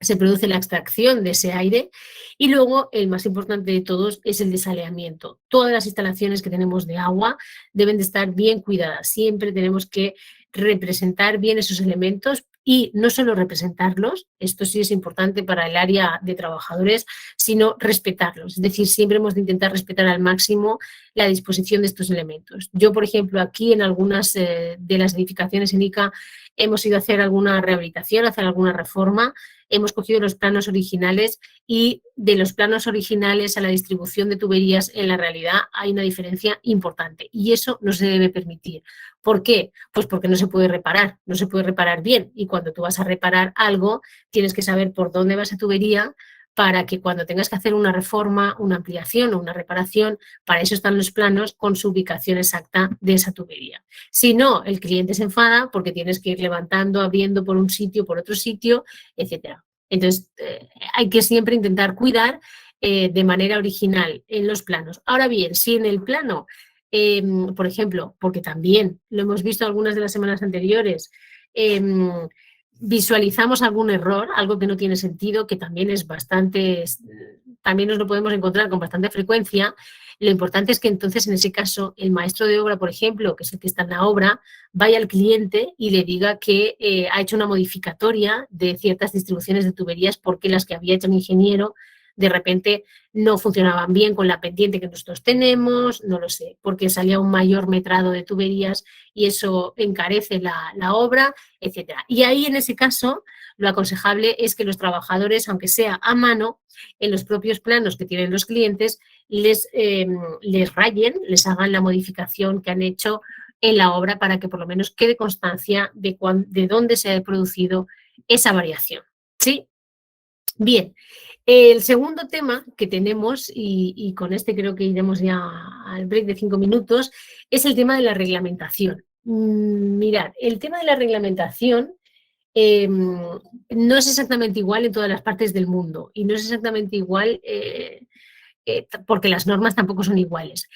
Speaker 2: se produce la extracción de ese aire y luego el más importante de todos es el desaneamiento. Todas las instalaciones que tenemos de agua deben de estar bien cuidadas. Siempre tenemos que representar bien esos elementos y no solo representarlos, esto sí es importante para el área de trabajadores, sino respetarlos. Es decir, siempre hemos de intentar respetar al máximo la disposición de estos elementos. Yo, por ejemplo, aquí en algunas de las edificaciones en ICA hemos ido a hacer alguna rehabilitación, hacer alguna reforma, hemos cogido los planos originales y de los planos originales a la distribución de tuberías en la realidad hay una diferencia importante y eso no se debe permitir. ¿Por qué? Pues porque no se puede reparar bien y cuando tú vas a reparar algo tienes que saber por dónde va esa tubería para que cuando tengas que hacer una reforma, una ampliación o una reparación, para eso están los planos con su ubicación exacta de esa tubería. Si no, el cliente se enfada porque tienes que ir levantando, abriendo por un sitio, por otro sitio, etcétera. Entonces, hay que siempre intentar cuidar de manera original en los planos. Ahora bien, si en el plano, por ejemplo, porque también lo hemos visto algunas de las semanas anteriores, visualizamos algún error, algo que no tiene sentido, que también es bastante, también nos lo podemos encontrar con bastante frecuencia. Lo importante es que entonces en ese caso el maestro de obra, por ejemplo, que es el que está en la obra, vaya al cliente y le diga que ha hecho una modificatoria de ciertas distribuciones de tuberías porque las que había hecho el ingeniero de repente no funcionaban bien con la pendiente que nosotros tenemos, no lo sé, porque salía un mayor metrado de tuberías y eso encarece la obra, etcétera. Y ahí en ese caso lo aconsejable es que los trabajadores, aunque sea a mano, en los propios planos que tienen los clientes, les rayen, les hagan la modificación que han hecho en la obra para que por lo menos quede constancia de dónde se ha producido esa variación. ¿Sí? Bien, el segundo tema que tenemos, y con este creo que iremos ya al break de 5 minutos, es el tema de la reglamentación. Mirad, el tema de la reglamentación no es exactamente igual en todas las partes del mundo y no es exactamente igual porque las normas tampoco son iguales.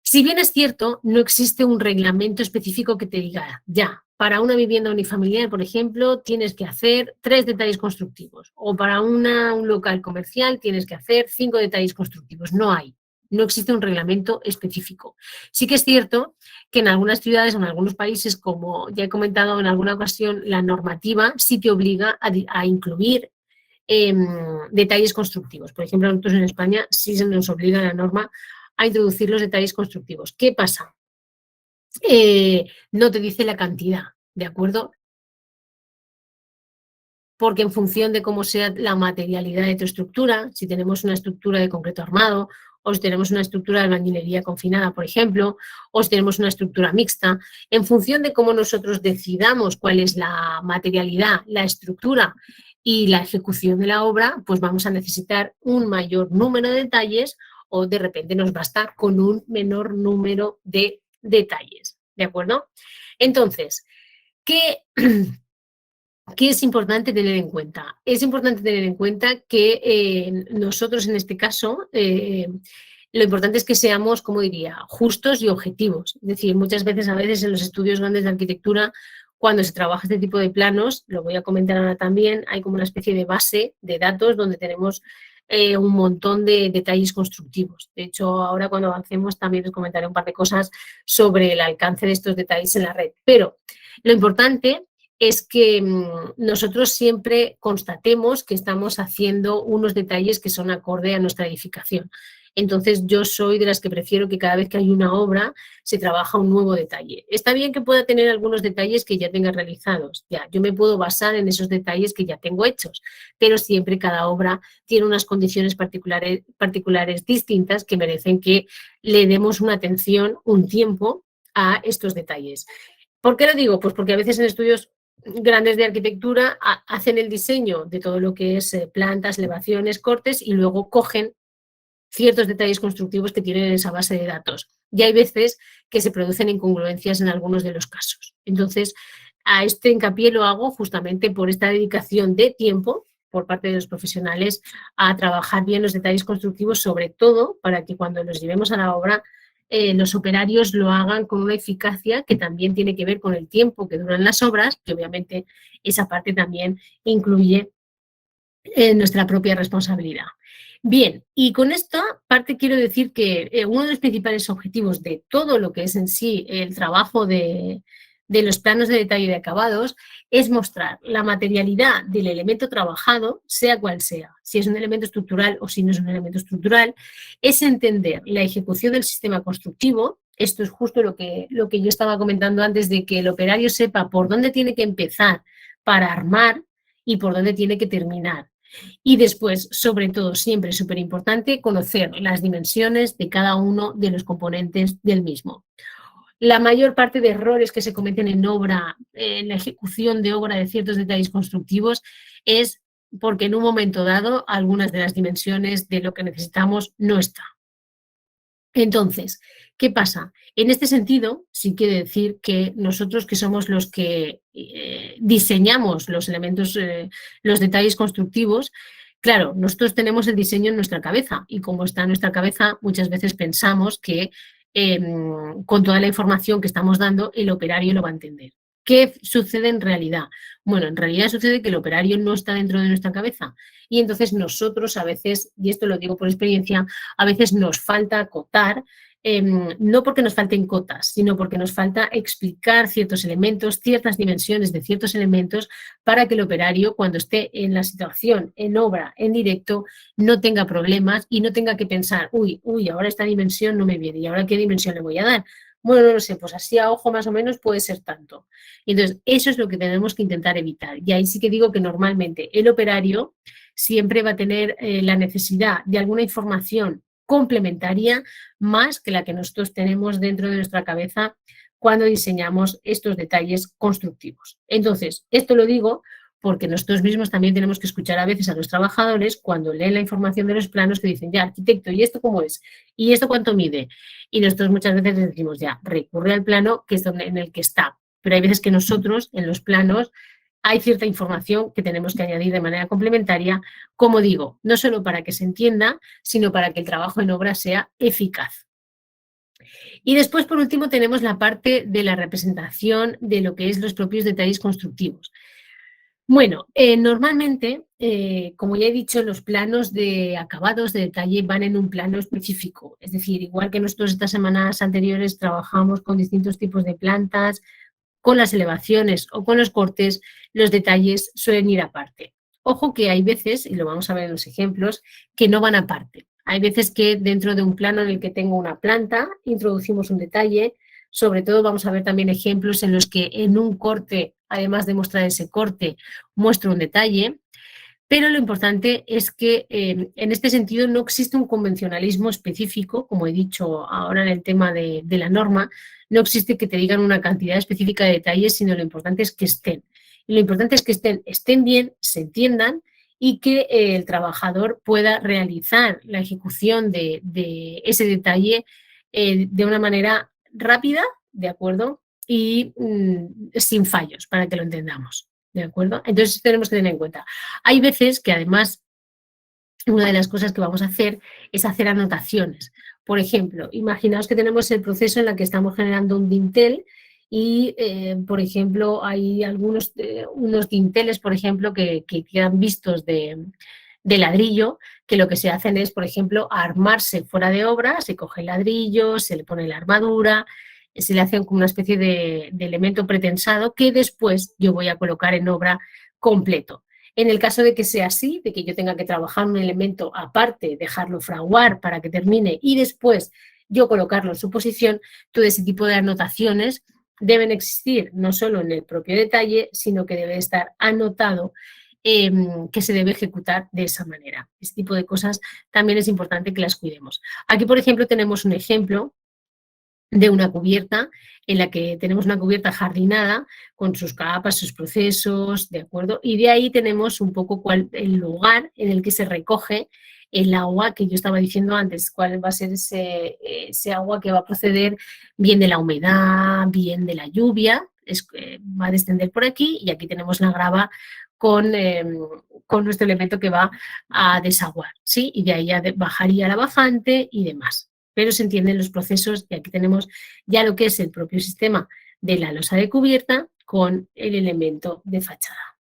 Speaker 2: Si bien es cierto, no existe un reglamento específico que te diga, ya, para una vivienda unifamiliar, por ejemplo, tienes que hacer 3 detalles constructivos o para un local comercial tienes que hacer 5 detalles constructivos. No hay, no existe un reglamento específico. Sí que es cierto que en algunas ciudades o en algunos países, como ya he comentado en alguna ocasión, la normativa sí te obliga a incluir detalles constructivos. Por ejemplo, nosotros en España sí se nos obliga la norma a introducir los detalles constructivos. ¿Qué pasa? No te dice la cantidad, ¿de acuerdo? Porque en función de cómo sea la materialidad de tu estructura, si tenemos una estructura de concreto armado, o si tenemos una estructura de albañilería confinada, por ejemplo, o si tenemos una estructura mixta, en función de cómo nosotros decidamos cuál es la materialidad, la estructura y la ejecución de la obra, pues vamos a necesitar un mayor número de detalles o de repente nos basta con un menor número de detalles, ¿de acuerdo? Entonces, ¿qué ¿qué es importante tener en cuenta? Es importante tener en cuenta que nosotros en este caso, lo importante es que seamos, como diría, justos y objetivos. Es decir, muchas veces, a veces en los estudios grandes de arquitectura, cuando se trabaja este tipo de planos, lo voy a comentar ahora también, hay como una especie de base de datos donde tenemos un montón de detalles constructivos. De hecho, ahora cuando avancemos también os comentaré un par de cosas sobre el alcance de estos detalles en la red. Pero lo importante es que nosotros siempre constatemos que estamos haciendo unos detalles que son acorde a nuestra edificación. Entonces, yo soy de las que prefiero que cada vez que hay una obra se trabaja un nuevo detalle. Está bien que pueda tener algunos detalles que ya tenga realizados, ya, yo me puedo basar en esos detalles que ya tengo hechos, pero siempre cada obra tiene unas condiciones particulares distintas que merecen que le demos una atención, un tiempo a estos detalles. ¿Por qué lo digo? Pues porque a veces en estudios grandes de arquitectura hacen el diseño de todo lo que es plantas, elevaciones, cortes y luego cogen ciertos detalles constructivos que tienen en esa base de datos. Y hay veces que se producen incongruencias en algunos de los casos. Entonces, a este hincapié lo hago justamente por esta dedicación de tiempo por parte de los profesionales a trabajar bien los detalles constructivos, sobre todo para que cuando los llevemos a la obra los operarios lo hagan con una eficacia que también tiene que ver con el tiempo que duran las obras, que obviamente esa parte también incluye nuestra propia responsabilidad. Bien, y con esta parte quiero decir que uno de los principales objetivos de todo lo que es en sí el trabajo de los planos de detalle de acabados es mostrar la materialidad del elemento trabajado, sea cual sea, si es un elemento estructural o si no es un elemento estructural, es entender la ejecución del sistema constructivo. Esto es justo lo que yo estaba comentando antes, de que el operario sepa por dónde tiene que empezar para armar y por dónde tiene que terminar. Y después, sobre todo, siempre es súper importante conocer las dimensiones de cada uno de los componentes del mismo. La mayor parte de errores que se cometen en obra, en la ejecución de obra de ciertos detalles constructivos, es porque en un momento dado algunas de las dimensiones de lo que necesitamos no están. Entonces, ¿qué pasa? En este sentido, sí quiere decir que nosotros, que somos los que diseñamos los elementos, los detalles constructivos, claro, nosotros tenemos el diseño en nuestra cabeza, y como está en nuestra cabeza, muchas veces pensamos que con toda la información que estamos dando, el operario lo va a entender. ¿Qué sucede en realidad? Bueno, en realidad sucede que el operario no está dentro de nuestra cabeza, y entonces nosotros a veces, y esto lo digo por experiencia, a veces nos falta acotar, no porque nos falten cotas, sino porque nos falta explicar ciertos elementos, ciertas dimensiones de ciertos elementos, para que el operario, cuando esté en la situación, en obra, en directo, no tenga problemas y no tenga que pensar, uy, ahora esta dimensión no me viene, ¿y ahora qué dimensión le voy a dar? Bueno, no lo sé, pues así a ojo más o menos puede ser tanto. Y entonces, eso es lo que tenemos que intentar evitar. Y ahí sí que digo que normalmente el operario siempre va a tener la necesidad de alguna información complementaria más que la que nosotros tenemos dentro de nuestra cabeza cuando diseñamos estos detalles constructivos. Entonces, esto lo digo porque nosotros mismos también tenemos que escuchar a veces a los trabajadores cuando leen la información de los planos, que dicen, ya, arquitecto, ¿y esto cómo es? ¿Y esto cuánto mide? Y nosotros muchas veces les decimos, ya, recurre al plano que es en el que está. Pero hay veces que nosotros en los planos hay cierta información que tenemos que añadir de manera complementaria, como digo, no solo para que se entienda, sino para que el trabajo en obra sea eficaz. Y después, por último, tenemos la parte de la representación de lo que es los propios detalles constructivos. Bueno, normalmente, como ya he dicho, los planos de acabados de detalle van en un plano específico. Es decir, igual que nosotros estas semanas anteriores trabajamos con distintos tipos de plantas, con las elevaciones o con los cortes, los detalles suelen ir aparte. Ojo que hay veces, y lo vamos a ver en los ejemplos, que no van aparte. Hay veces que dentro de un plano en el que tengo una planta, introducimos un detalle. Sobre todo vamos a ver también ejemplos en los que en un corte, además de mostrar ese corte, muestro un detalle. Pero lo importante es que en este sentido no existe un convencionalismo específico, como he dicho ahora en el tema de la norma, no existe que te digan una cantidad específica de detalles, sino lo importante es que estén. Y lo importante es que estén bien, se entiendan y que el trabajador pueda realizar la ejecución de ese detalle de una manera rápida, ¿de acuerdo? Y sin fallos, para que lo entendamos, ¿de acuerdo? Entonces tenemos que tener en cuenta. Hay veces que además una de las cosas que vamos a hacer es hacer anotaciones. Por ejemplo, imaginaos que tenemos el proceso en el que estamos generando un dintel y, por ejemplo, hay unos dinteles, por ejemplo, que quedan vistos de ladrillo, que lo que se hacen es, por ejemplo, armarse fuera de obra, se coge el ladrillo, se le pone la armadura, se le hace como una especie de elemento pretensado que después yo voy a colocar en obra completo. En el caso de que sea así, de que yo tenga que trabajar un elemento aparte, dejarlo fraguar para que termine y después yo colocarlo en su posición, todo ese tipo de anotaciones deben existir no solo en el propio detalle, sino que debe estar anotado que se debe ejecutar de esa manera. Este tipo de cosas también es importante que las cuidemos. Aquí, por ejemplo, tenemos un ejemplo de una cubierta en la que tenemos una cubierta jardinada con sus capas, sus procesos, ¿de acuerdo? Y de ahí tenemos un poco el lugar en el que se recoge el agua que yo estaba diciendo antes, cuál va a ser ese agua que va a proceder bien de la humedad, bien de la lluvia, va a descender por aquí y aquí tenemos la grava con nuestro elemento que va a desaguar, ¿sí? Y de ahí ya bajaría la bajante y demás, pero se entienden los procesos y aquí tenemos ya lo que es el propio sistema de la losa de cubierta con el elemento de fachada.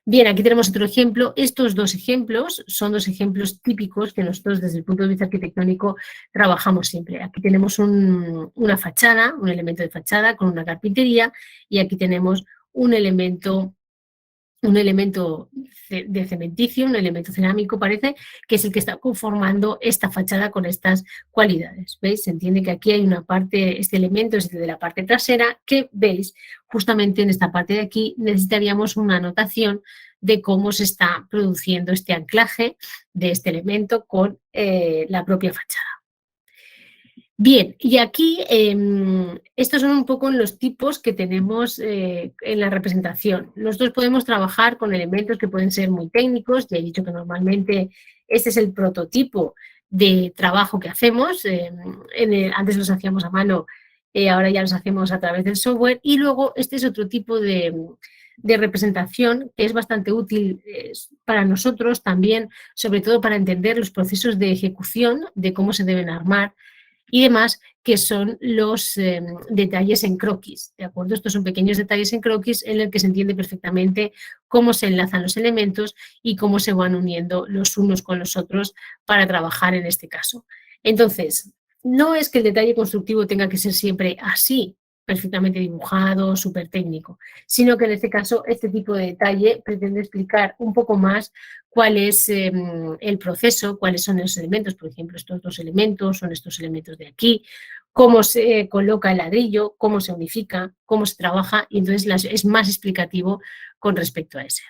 Speaker 2: Bien, aquí tenemos otro ejemplo. Estos dos ejemplos son dos ejemplos típicos que nosotros desde el punto de vista arquitectónico trabajamos siempre. Aquí tenemos una fachada, un elemento de fachada con una carpintería y aquí tenemos un elemento de cementicio, un elemento cerámico parece, que es el que está conformando esta fachada con estas cualidades. ¿Veis? Se entiende que aquí hay una parte, este elemento es de la parte trasera, que veis, justamente en esta parte de aquí necesitaríamos una anotación de cómo se está produciendo este anclaje de este elemento con la propia fachada. Bien, y aquí estos son un poco los tipos que tenemos en la representación. Nosotros podemos trabajar con elementos que pueden ser muy técnicos, ya he dicho que normalmente este es el prototipo de trabajo que hacemos, antes los hacíamos a mano, ahora ya los hacemos a través del software, y luego este es otro tipo de representación que es bastante útil para nosotros también, sobre todo para entender los procesos de ejecución, de cómo se deben armar, y demás, que son los detalles en croquis, ¿de acuerdo? Estos son pequeños detalles en croquis en el que se entiende perfectamente cómo se enlazan los elementos y cómo se van uniendo los unos con los otros para trabajar en este caso. Entonces, no es que el detalle constructivo tenga que ser siempre así, perfectamente dibujado, súper técnico, sino que en este caso este tipo de detalle pretende explicar un poco más cuál es el proceso, cuáles son los elementos, por ejemplo, estos dos elementos, son estos elementos de aquí, cómo se coloca el ladrillo, cómo se unifica, cómo se trabaja, y entonces es más explicativo con respecto a ese.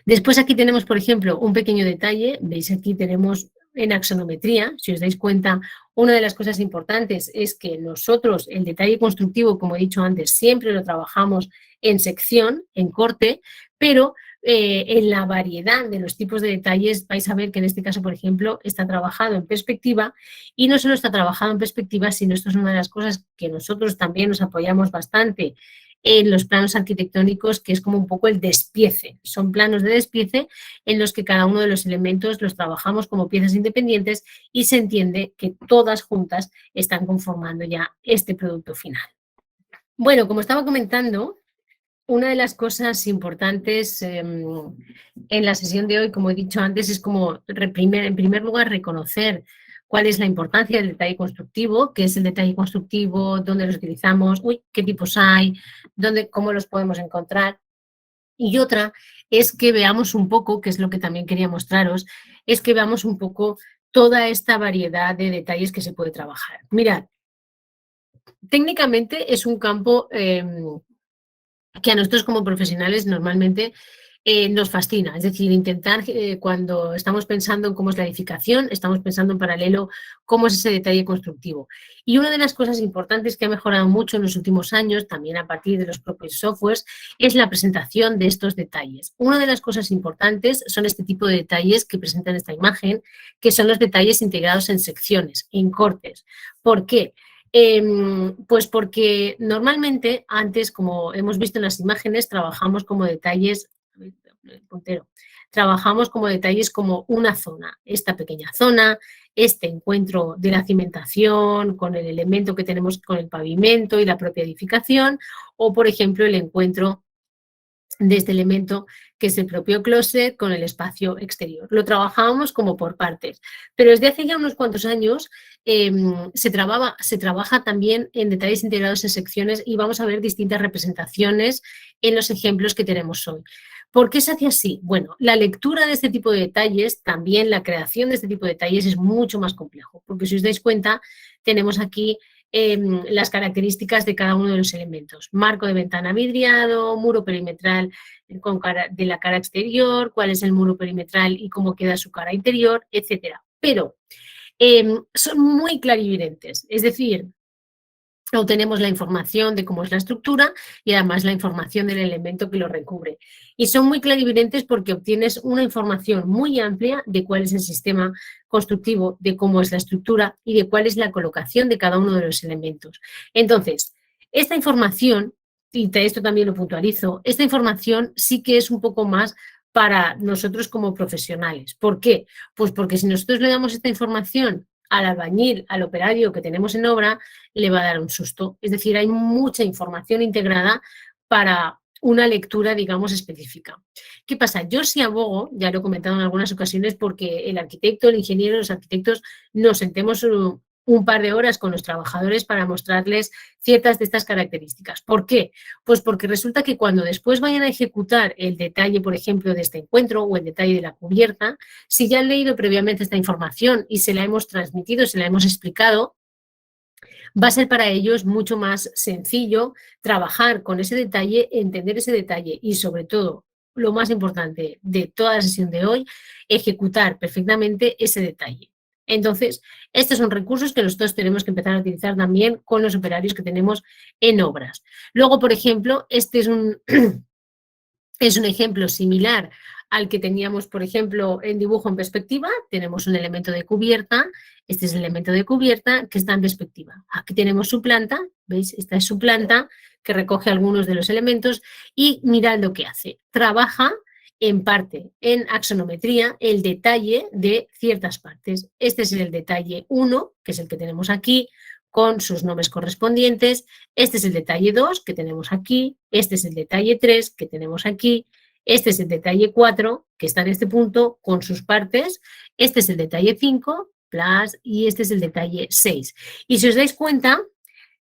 Speaker 2: Después aquí tenemos, por ejemplo, un pequeño detalle, veis aquí tenemos en axonometría, si os dais cuenta, una de las cosas importantes es que nosotros el detalle constructivo, como he dicho antes, siempre lo trabajamos en sección, en corte, pero en la variedad de los tipos de detalles vais a ver que en este caso, por ejemplo, está trabajado en perspectiva y no solo está trabajado en perspectiva, sino esto es una de las cosas que nosotros también nos apoyamos bastante en los planos arquitectónicos, que es como un poco el despiece. Son planos de despiece en los que cada uno de los elementos los trabajamos como piezas independientes y se entiende que todas juntas están conformando ya este producto final. Bueno, como estaba comentando, una de las cosas importantes en la sesión de hoy, como he dicho antes, es como en primer lugar reconocer cuál es la importancia del detalle constructivo, qué es el detalle constructivo, dónde los utilizamos, qué tipos hay, cómo los podemos encontrar. Y otra es que veamos un poco, que es lo que también quería mostraros, es que veamos un poco toda esta variedad de detalles que se puede trabajar. Mirad, técnicamente es un campo que a nosotros como profesionales normalmente nos fascina. Es decir, intentar cuando estamos pensando en cómo es la edificación, estamos pensando en paralelo cómo es ese detalle constructivo. Y una de las cosas importantes que ha mejorado mucho en los últimos años, también a partir de los propios softwares, es la presentación de estos detalles. Una de las cosas importantes son este tipo de detalles que presentan esta imagen, que son los detalles integrados en secciones, en cortes. ¿Por qué? Pues porque normalmente antes, como hemos visto en las imágenes, trabajamos como detalles como una zona, esta pequeña zona, este encuentro de la cimentación con el elemento que tenemos con el pavimento y la propia edificación, o por ejemplo el encuentro de este elemento que es el propio closet con el espacio exterior. Lo trabajábamos como por partes, pero desde hace ya unos cuantos años se trabaja también en detalles integrados en secciones y vamos a ver distintas representaciones en los ejemplos que tenemos hoy. ¿Por qué se hace así? Bueno, la lectura de este tipo de detalles, también la creación de este tipo de detalles es mucho más complejo, porque si os dais cuenta, tenemos aquí las características de cada uno de los elementos. Marco de ventana vidriado, muro perimetral de la cara exterior, cuál es el muro perimetral y cómo queda su cara interior, etcétera. Pero son muy clarividentes, es decir, obtenemos la información de cómo es la estructura y además la información del elemento que lo recubre. Y son muy clarividentes porque obtienes una información muy amplia de cuál es el sistema constructivo, de cómo es la estructura y de cuál es la colocación de cada uno de los elementos. Entonces, esta información, y esto también lo puntualizo, esta información sí que es un poco más para nosotros como profesionales. ¿Por qué? Pues porque si nosotros le damos esta información al albañil, al operario que tenemos en obra, le va a dar un susto. Es decir, hay mucha información integrada para una lectura, digamos, específica. ¿Qué pasa? Yo sí abogo, ya lo he comentado en algunas ocasiones, porque el arquitecto, el ingeniero, los arquitectos nos sentemos un par de horas con los trabajadores para mostrarles ciertas de estas características. ¿Por qué? Pues porque resulta que cuando después vayan a ejecutar el detalle, por ejemplo, de este encuentro o el detalle de la cubierta, si ya han leído previamente esta información y se la hemos transmitido, se la hemos explicado, va a ser para ellos mucho más sencillo trabajar con ese detalle, entender ese detalle y sobre todo, lo más importante de toda la sesión de hoy, ejecutar perfectamente ese detalle. Entonces, estos son recursos que nosotros tenemos que empezar a utilizar también con los operarios que tenemos en obras. Luego, por ejemplo, este es un es un ejemplo similar al que teníamos, por ejemplo, en dibujo en perspectiva. Tenemos un elemento de cubierta, este es el elemento de cubierta que está en perspectiva. Aquí tenemos su planta, ¿veis? Esta es su planta que recoge algunos de los elementos y mirad lo que hace. Trabaja en parte en axonometría el detalle de ciertas partes. Este es el detalle 1, que es el que tenemos aquí, con sus nombres correspondientes. Este es el detalle 2 que tenemos aquí, este es el detalle 3 que tenemos aquí, este es el detalle 4 que está en este punto con sus partes, este es el detalle 5 plus, y este es el detalle 6. Y si os dais cuenta,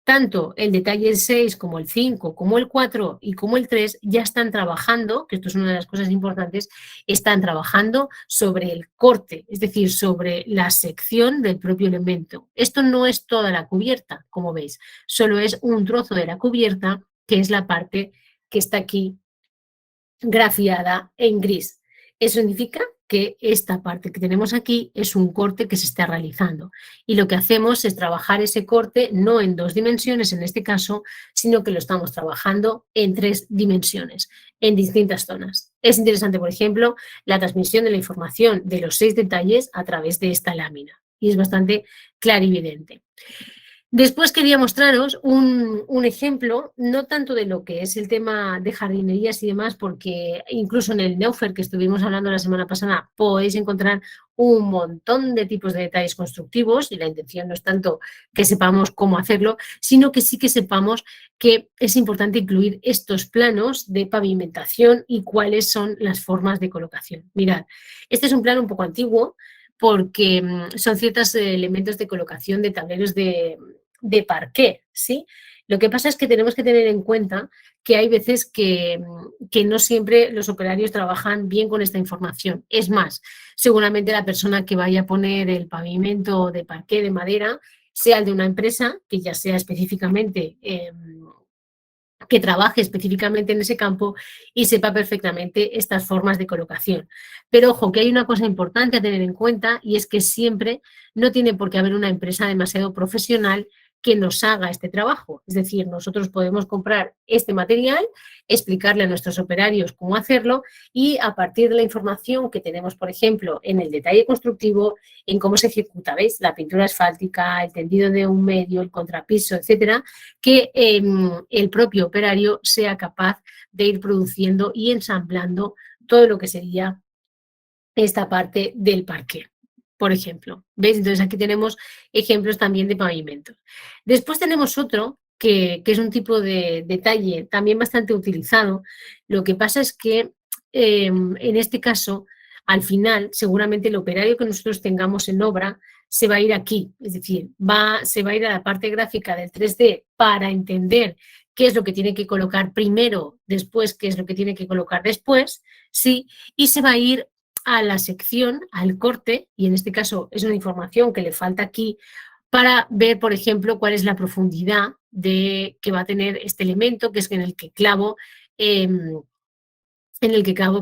Speaker 2: tanto el detalle 6 como el 5, como el 4 y como el 3 ya están trabajando, que esto es una de las cosas importantes, están trabajando sobre el corte, es decir, sobre la sección del propio elemento. Esto no es toda la cubierta, como veis, solo es un trozo de la cubierta, que es la parte que está aquí grafiada en gris. Eso significa que esta parte que tenemos aquí es un corte que se está realizando. Y lo que hacemos es trabajar ese corte no en 2 dimensiones en este caso, sino que lo estamos trabajando en 3 dimensiones, en distintas zonas. Es interesante, por ejemplo, la transmisión de la información de los 6 detalles a través de esta lámina. Y es bastante clarividente. Después quería mostraros un ejemplo, no tanto de lo que es el tema de jardinerías y demás, porque incluso en el Neufer que estuvimos hablando la semana pasada podéis encontrar un montón de tipos de detalles constructivos y la intención no es tanto que sepamos cómo hacerlo, sino que sí que sepamos que es importante incluir estos planos de pavimentación y cuáles son las formas de colocación. Mirad, este es un plano un poco antiguo porque son ciertos elementos de colocación de tableros de parqué, ¿sí? Lo que pasa es que tenemos que tener en cuenta que hay veces que no siempre los operarios trabajan bien con esta información. Es más, seguramente la persona que vaya a poner el pavimento de parqué de madera sea el de una empresa que ya sea específicamente que trabaje específicamente en ese campo y sepa perfectamente estas formas de colocación. Pero ojo, que hay una cosa importante a tener en cuenta y es que siempre no tiene por qué haber una empresa demasiado profesional que nos haga este trabajo. Es decir, nosotros podemos comprar este material, explicarle a nuestros operarios cómo hacerlo y a partir de la información que tenemos, por ejemplo, en el detalle constructivo, en cómo se ejecuta, ¿veis? La pintura asfáltica, el tendido de un medio, el contrapiso, etcétera, que el propio operario sea capaz de ir produciendo y ensamblando todo lo que sería esta parte del parqué, por ejemplo. ¿Veis? Entonces aquí tenemos ejemplos también de pavimentos. Después tenemos otro que es un tipo de detalle también bastante utilizado. Lo que pasa es que en este caso, al final, seguramente el operario que nosotros tengamos en obra se va a ir aquí, es decir, se va a ir a la parte gráfica del 3D para entender qué es lo que tiene que colocar primero, después qué es lo que tiene que colocar después, ¿sí? Y se va a ir a la sección, al corte, y en este caso es una información que le falta aquí, para ver, por ejemplo, cuál es la profundidad que va a tener este elemento, que es en el que clavo,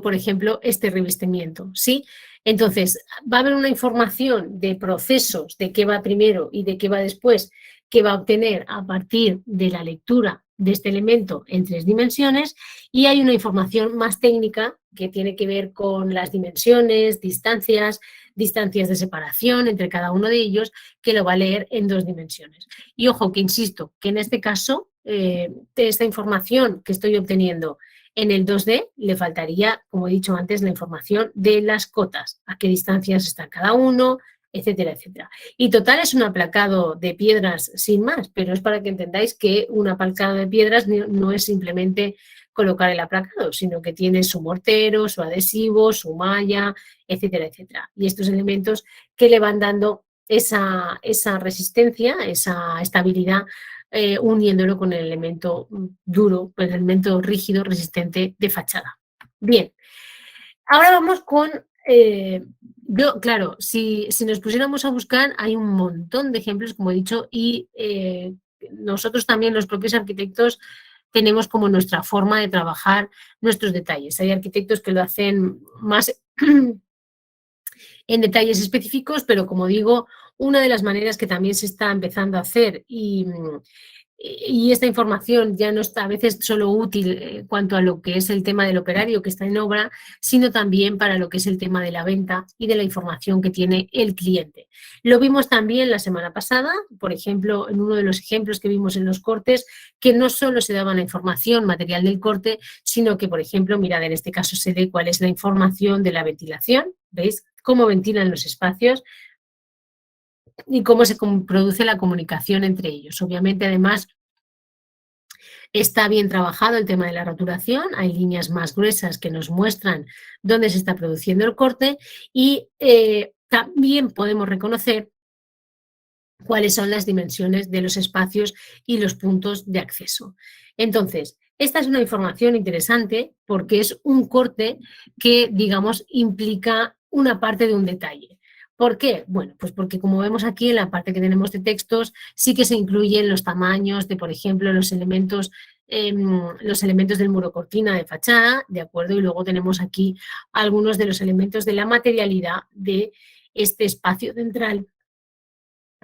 Speaker 2: por ejemplo, este revestimiento, ¿sí? Entonces, va a haber una información de procesos, de qué va primero y de qué va después, que va a obtener a partir de la lectura de este elemento en 3 dimensiones, y hay una información más técnica que tiene que ver con las dimensiones, distancias de separación entre cada uno de ellos, que lo va a leer en 2 dimensiones. Y ojo, que insisto, que en este caso, de esta información que estoy obteniendo en el 2D le faltaría, como he dicho antes, la información de las cotas, a qué distancias está cada uno, etcétera, etcétera. Y total es un aplacado de piedras sin más, pero es para que entendáis que un aplacado de piedras no es simplemente colocar el aplacado, sino que tiene su mortero, su adhesivo, su malla, etcétera, etcétera. Y estos elementos que le van dando esa resistencia, esa estabilidad, uniéndolo con el elemento duro, el elemento rígido, resistente de fachada. Bien, ahora vamos con... claro, si nos pusiéramos a buscar, hay un montón de ejemplos, como he dicho, y nosotros también, los propios arquitectos, tenemos como nuestra forma de trabajar nuestros detalles. Hay arquitectos que lo hacen más en detalles específicos, pero como digo, una de las maneras que también se está empezando a hacer y esta información ya no está a veces solo útil en cuanto a lo que es el tema del operario que está en obra, sino también para lo que es el tema de la venta y de la información que tiene el cliente. Lo vimos también la semana pasada, por ejemplo, en uno de los ejemplos que vimos en los cortes, que no solo se daba la información material del corte, sino que, por ejemplo, mirad, en este caso se ve cuál es la información de la ventilación, ¿veis? Cómo ventilan los espacios y cómo se produce la comunicación entre ellos. Obviamente, además, está bien trabajado el tema de la rotulación, hay líneas más gruesas que nos muestran dónde se está produciendo el corte y también podemos reconocer cuáles son las dimensiones de los espacios y los puntos de acceso. Entonces, esta es una información interesante porque es un corte que, digamos, implica una parte de un detalle. ¿Por qué? Bueno, pues porque como vemos aquí en la parte que tenemos de textos, sí que se incluyen los tamaños de, por ejemplo, los elementos del muro cortina de fachada, ¿de acuerdo? Y luego tenemos aquí algunos de los elementos de la materialidad de este espacio central,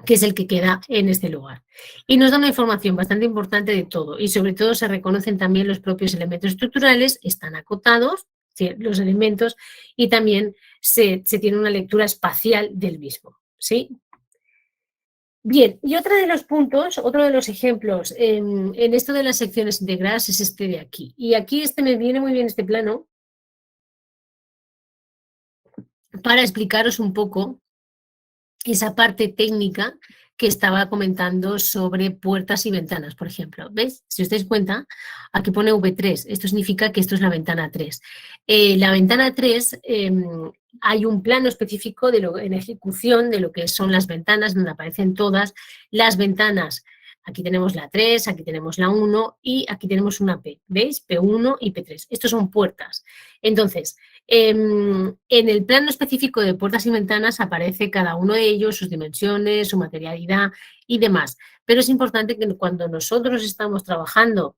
Speaker 2: que es el que queda en este lugar. Y nos da una información bastante importante de todo y sobre todo se reconocen también los propios elementos estructurales, están acotados los elementos y también se tiene una lectura espacial del mismo, ¿sí? Bien, y otro de los puntos, otro de los ejemplos en esto de las secciones integradas es este de aquí. Y aquí me viene muy bien este plano para explicaros un poco esa parte técnica que estaba comentando sobre puertas y ventanas, por ejemplo. ¿Ves? Si os dais cuenta, aquí pone V3. Esto significa que esto es la ventana 3. La ventana 3, hay un plano específico en ejecución de lo que son las ventanas, donde aparecen todas las ventanas. Aquí tenemos la 3, aquí tenemos la 1 y aquí tenemos una P. ¿Veis? P1 y P3. Estos son puertas. Entonces, en el plano específico de puertas y ventanas aparece cada uno de ellos, sus dimensiones, su materialidad y demás. Pero es importante que cuando nosotros estamos trabajando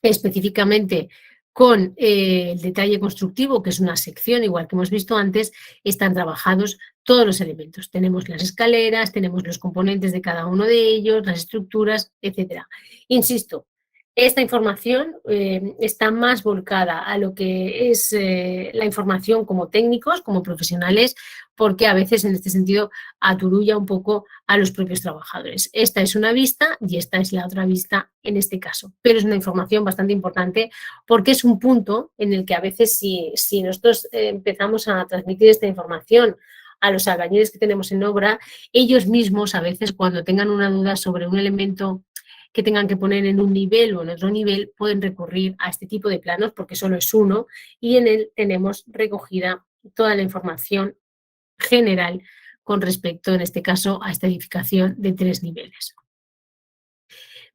Speaker 2: específicamente con el detalle constructivo, que es una sección, igual que hemos visto antes, están trabajados todos los elementos. Tenemos las escaleras, tenemos los componentes de cada uno de ellos, las estructuras, etcétera. Insisto, esta información está más volcada a lo que es la información como técnicos, como profesionales, porque a veces en este sentido aturulla un poco a los propios trabajadores. Esta es una vista y esta es la otra vista en este caso, pero es una información bastante importante porque es un punto en el que a veces si nosotros empezamos a transmitir esta información a los albañiles que tenemos en obra, ellos mismos a veces cuando tengan una duda sobre un elemento que tengan que poner en un nivel o en otro nivel, pueden recurrir a este tipo de planos porque solo es uno y en él tenemos recogida toda la información general con respecto, en este caso, a esta edificación de 3 niveles.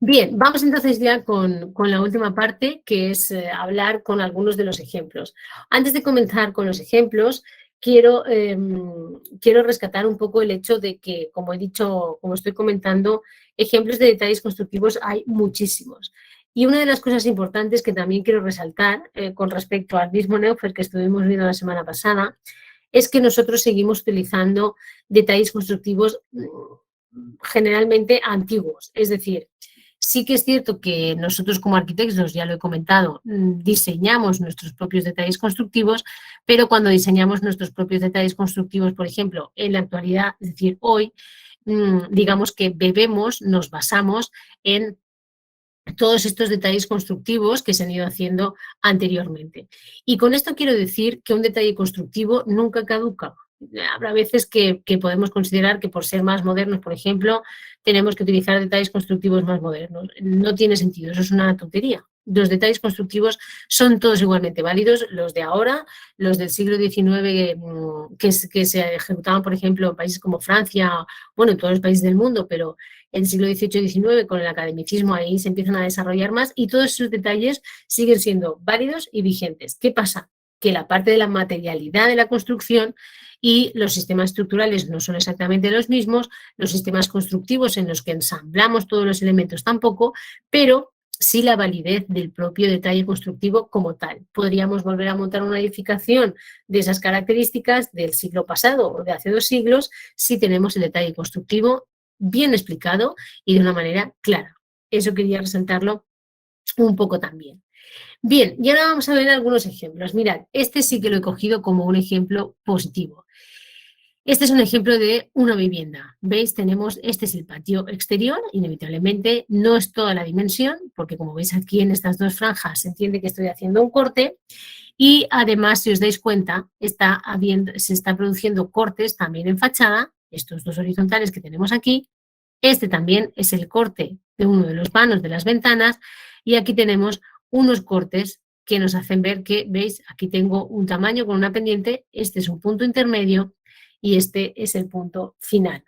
Speaker 2: Bien, vamos entonces ya con la última parte, que es hablar con algunos de los ejemplos. Antes de comenzar con los ejemplos, quiero rescatar un poco el hecho de que, como he dicho, como estoy comentando, ejemplos de detalles constructivos hay muchísimos. Y una de las cosas importantes que también quiero resaltar con respecto al mismo Neufer que estuvimos viendo la semana pasada, es que nosotros seguimos utilizando detalles constructivos generalmente antiguos. Es decir, sí que es cierto que nosotros como arquitectos, ya lo he comentado, diseñamos nuestros propios detalles constructivos, pero cuando diseñamos nuestros propios detalles constructivos, por ejemplo, en la actualidad, es decir, hoy, digamos que nos basamos en todos estos detalles constructivos que se han ido haciendo anteriormente. Y con esto quiero decir que un detalle constructivo nunca caduca. Habrá veces que podemos considerar que por ser más modernos, por ejemplo, tenemos que utilizar detalles constructivos más modernos. No tiene sentido, eso es una tontería. los detalles constructivos son todos igualmente válidos, los de ahora, los del siglo XIX que se ejecutaban, por ejemplo, en países como Francia, bueno, en todos los países del mundo, pero en el siglo XVIII y XIX con el academicismo ahí se empiezan a desarrollar más y todos esos detalles siguen siendo válidos y vigentes. ¿Qué pasa? Que la parte de la materialidad de la construcción y los sistemas estructurales no son exactamente los mismos, los sistemas constructivos en los que ensamblamos todos los elementos tampoco, pero sí la validez del propio detalle constructivo como tal. Podríamos volver a montar una edificación de esas características del siglo pasado o de hace 2 siglos si tenemos el detalle constructivo bien explicado y de una manera clara. Eso quería resaltarlo un poco también. Bien, y ahora vamos a ver algunos ejemplos. Mirad, este sí que lo he cogido como un ejemplo positivo. Este es un ejemplo de una vivienda. ¿Veis? Este es el patio exterior, inevitablemente no es toda la dimensión, porque como veis aquí en estas 2 franjas se entiende que estoy haciendo un corte y además, si os dais cuenta, se está produciendo cortes también en fachada, estos 2 horizontales que tenemos aquí. Este también es el corte de uno de los vanos de las ventanas y aquí tenemos unos cortes que nos hacen ver que, ¿veis? Aquí tengo un tamaño con una pendiente, este es un punto intermedio y este es el punto final.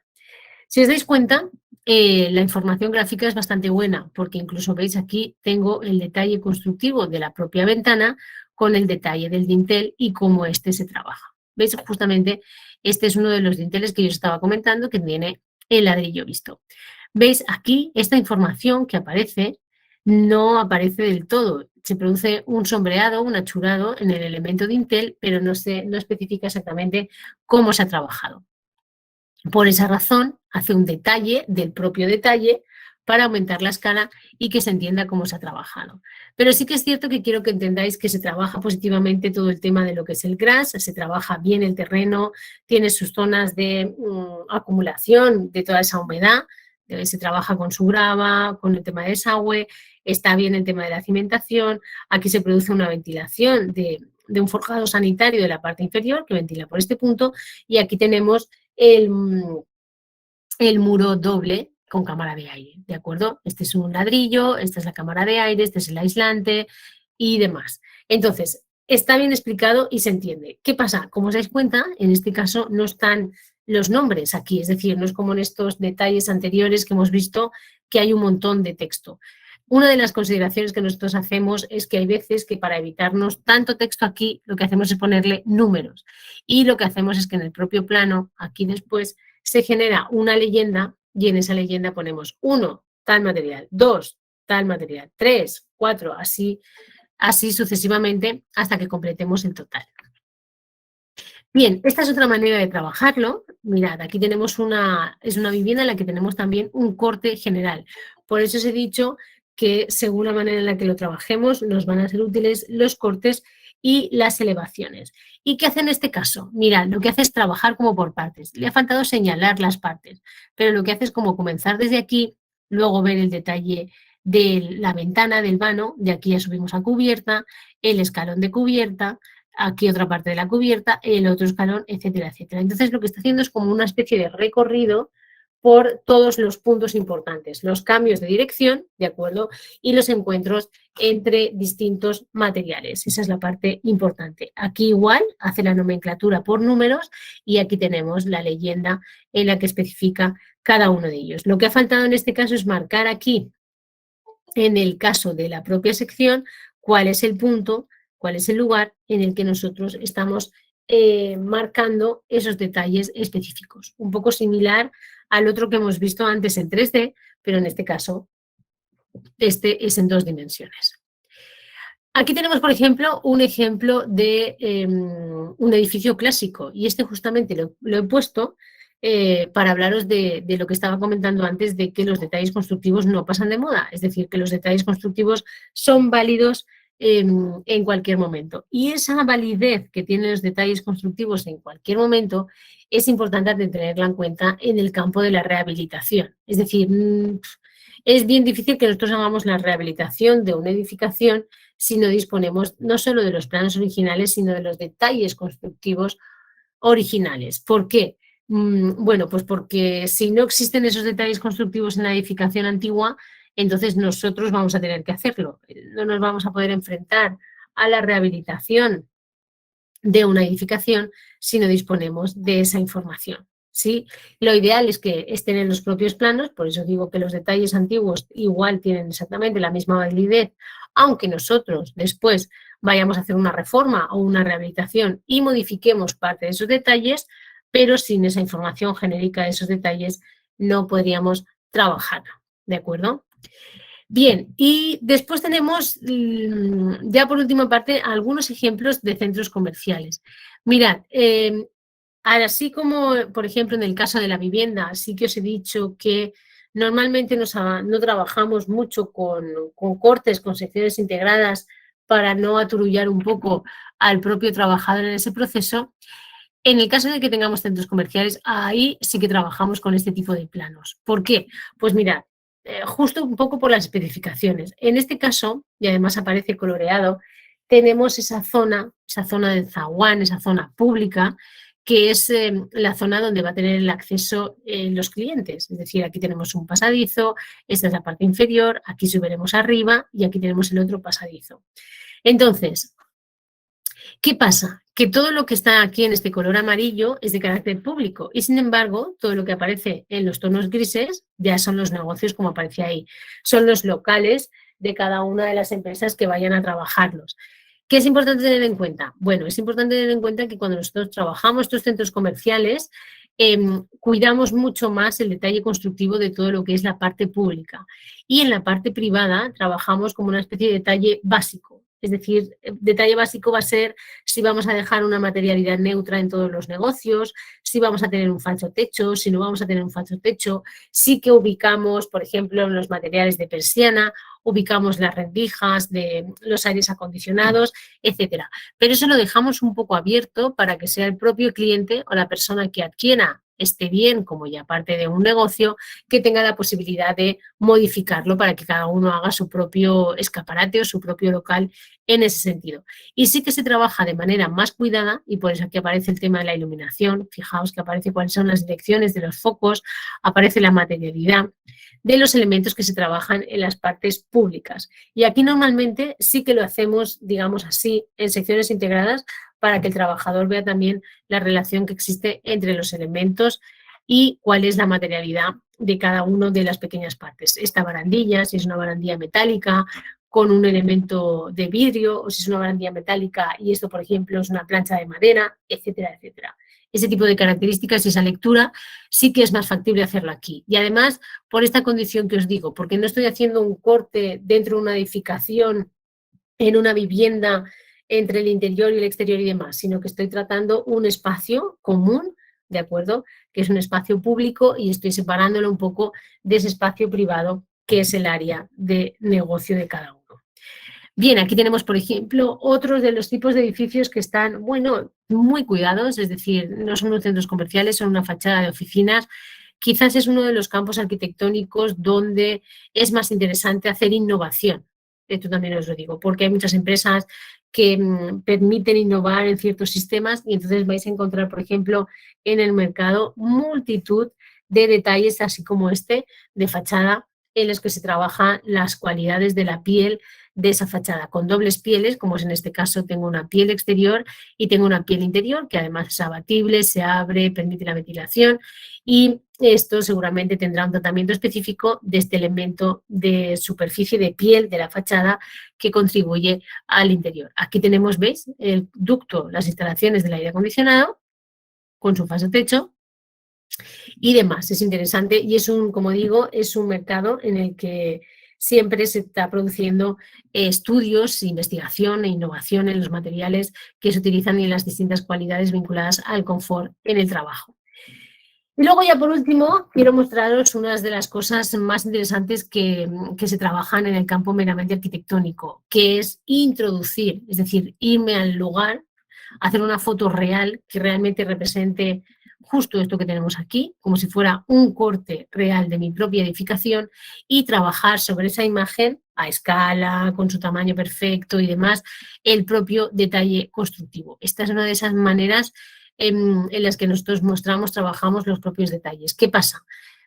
Speaker 2: Si os dais cuenta, la información gráfica es bastante buena porque incluso veis aquí tengo el detalle constructivo de la propia ventana con el detalle del dintel y cómo este se trabaja. ¿Veis? Justamente este es uno de los dinteles que yo os estaba comentando que tiene el ladrillo visto. ¿Veis? Aquí esta información que aparece no aparece del todo. Se produce un sombreado, un achurado en el elemento dintel, pero no especifica exactamente cómo se ha trabajado. Por esa razón, hace un detalle del propio detalle para aumentar la escala y que se entienda cómo se ha trabajado. Pero sí que es cierto que quiero que entendáis que se trabaja positivamente todo el tema de lo que es el gras, se trabaja bien el terreno, tiene sus zonas de acumulación de toda esa humedad, se trabaja con su grava, con el tema de desagüe, está bien el tema de la cimentación, aquí se produce una ventilación de un forjado sanitario de la parte inferior que ventila por este punto y aquí tenemos el muro doble con cámara de aire, ¿de acuerdo? Este es un ladrillo, esta es la cámara de aire, este es el aislante y demás. Entonces, está bien explicado y se entiende. ¿Qué pasa? Como os dais cuenta, en este caso no están los nombres aquí, es decir, no es como en estos detalles anteriores que hemos visto que hay un montón de texto. Una de las consideraciones que nosotros hacemos es que hay veces que para evitarnos tanto texto aquí, lo que hacemos es ponerle números. Y lo que hacemos es que en el propio plano, aquí después, se genera una leyenda y en esa leyenda ponemos 1, tal material, 2, tal material, 3, 4, así sucesivamente hasta que completemos el total. Bien, esta es otra manera de trabajarlo. Mirad, aquí tenemos es una vivienda en la que tenemos también un corte general. Por eso os he dicho que según la manera en la que lo trabajemos nos van a ser útiles los cortes y las elevaciones. ¿Y qué hace en este caso? Mirad, lo que hace es trabajar como por partes. Le ha faltado señalar las partes, pero lo que hace es como comenzar desde aquí, luego ver el detalle de la ventana del vano, de aquí ya subimos a cubierta, el escalón de cubierta, aquí otra parte de la cubierta, el otro escalón, etcétera, etcétera. Entonces lo que está haciendo es como una especie de recorrido por todos los puntos importantes, los cambios de dirección, ¿de acuerdo? Y los encuentros entre distintos materiales. Esa es la parte importante. Aquí igual hace la nomenclatura por números y aquí tenemos la leyenda en la que especifica cada uno de ellos. Lo que ha faltado en este caso es marcar aquí, en el caso de la propia sección, cuál es el punto, cuál es el lugar en el que nosotros estamos marcando esos detalles específicos. Un poco similar al otro que hemos visto antes en 3D, pero en este caso este es en 2 dimensiones. Aquí tenemos, por ejemplo, un ejemplo de un edificio clásico y este justamente lo he puesto para hablaros de lo que estaba comentando antes de que los detalles constructivos no pasan de moda, es decir, que los detalles constructivos son válidos en cualquier momento. Y esa validez que tienen los detalles constructivos en cualquier momento es importante tenerla en cuenta en el campo de la rehabilitación. Es decir, es bien difícil que nosotros hagamos la rehabilitación de una edificación si no disponemos no solo de los planos originales, sino de los detalles constructivos originales. ¿Por qué? Bueno, pues porque si no existen esos detalles constructivos en la edificación antigua, entonces nosotros vamos a tener que hacerlo. No nos vamos a poder enfrentar a la rehabilitación de una edificación si no disponemos de esa información. ¿Sí? Lo ideal es que estén en los propios planos, por eso digo que los detalles antiguos igual tienen exactamente la misma validez, aunque nosotros después vayamos a hacer una reforma o una rehabilitación y modifiquemos parte de esos detalles, pero sin esa información genérica de esos detalles no podríamos trabajar, ¿de acuerdo? Bien, y después tenemos, ya por última parte, algunos ejemplos de centros comerciales. Mirad, así como, por ejemplo, en el caso de la vivienda, sí que os he dicho que normalmente no trabajamos mucho con cortes, con secciones integradas para no aturullar un poco al propio trabajador en ese proceso. En el caso de que tengamos centros comerciales, ahí sí que trabajamos con este tipo de planos. ¿Por qué? Pues mirad, justo un poco por las especificaciones. En este caso, y además aparece coloreado, tenemos esa zona del zaguán, esa zona pública, que es la zona donde va a tener el acceso los clientes. Es decir, aquí tenemos un pasadizo, esta es la parte inferior, aquí subiremos arriba y aquí tenemos el otro pasadizo. Entonces, ¿qué pasa? Que todo lo que está aquí en este color amarillo es de carácter público y, sin embargo, todo lo que aparece en los tonos grises ya son los negocios, como aparece ahí. Son los locales de cada una de las empresas que vayan a trabajarlos. ¿Qué es importante tener en cuenta? Bueno, es importante tener en cuenta que cuando nosotros trabajamos estos centros comerciales, cuidamos mucho más el detalle constructivo de todo lo que es la parte pública. Y en la parte privada trabajamos como una especie de detalle básico. Es decir, el detalle básico va a ser si vamos a dejar una materialidad neutra en todos los negocios, si vamos a tener un falso techo, si no vamos a tener un falso techo, sí que ubicamos, por ejemplo, en los materiales de persiana, ubicamos las rendijas de los aires acondicionados, etcétera. Pero eso lo dejamos un poco abierto para que sea el propio cliente o la persona que adquiera este bien como ya parte de un negocio, que tenga la posibilidad de modificarlo para que cada uno haga su propio escaparate o su propio local en ese sentido. Y sí que se trabaja de manera más cuidada y por eso aquí aparece el tema de la iluminación. Fijaos que aparece cuáles son las direcciones de los focos, aparece la materialidad de los elementos que se trabajan en las partes públicas. Y aquí normalmente sí que lo hacemos, digamos así, en secciones integradas para que el trabajador vea también la relación que existe entre los elementos y cuál es la materialidad de cada una de las pequeñas partes. Esta barandilla, si es una barandilla metálica con un elemento de vidrio, o si es una barandilla metálica y esto, por ejemplo, es una plancha de madera, etcétera, etcétera. Ese tipo de características y esa lectura sí que es más factible hacerlo aquí. Y además, por esta condición que os digo, porque no estoy haciendo un corte dentro de una edificación, en una vivienda, entre el interior y el exterior y demás, sino que estoy tratando un espacio común, ¿de acuerdo? Que es un espacio público y estoy separándolo un poco de ese espacio privado que es el área de negocio de cada uno. Bien, aquí tenemos, por ejemplo, otros de los tipos de edificios que están, bueno, muy cuidados, es decir, no son unos centros comerciales, son una fachada de oficinas. Quizás es uno de los campos arquitectónicos donde es más interesante hacer innovación. Esto también os lo digo, porque hay muchas empresas que permiten innovar en ciertos sistemas y entonces vais a encontrar, por ejemplo, en el mercado multitud de detalles, así como este, de fachada, en los que se trabajan las cualidades de la piel de esa fachada, con dobles pieles, como es en este caso, tengo una piel exterior y tengo una piel interior, que además es abatible, se abre, permite la ventilación y esto seguramente tendrá un tratamiento específico de este elemento de superficie de piel de la fachada que contribuye al interior. Aquí tenemos, ¿veis? El ducto, las instalaciones del aire acondicionado con su falso techo y demás. Es interesante y es un, como digo, es un mercado en el que siempre se está produciendo estudios, investigación e innovación en los materiales que se utilizan y en las distintas cualidades vinculadas al confort en el trabajo. Y luego ya por último quiero mostraros unas de las cosas más interesantes que se trabajan en el campo meramente arquitectónico, que es introducir, es decir, irme al lugar, hacer una foto real que realmente represente justo esto que tenemos aquí, como si fuera un corte real de mi propia edificación y trabajar sobre esa imagen a escala, con su tamaño perfecto y demás, el propio detalle constructivo. Esta es una de esas maneras en las que nosotros mostramos, trabajamos los propios detalles. ¿Qué pasa?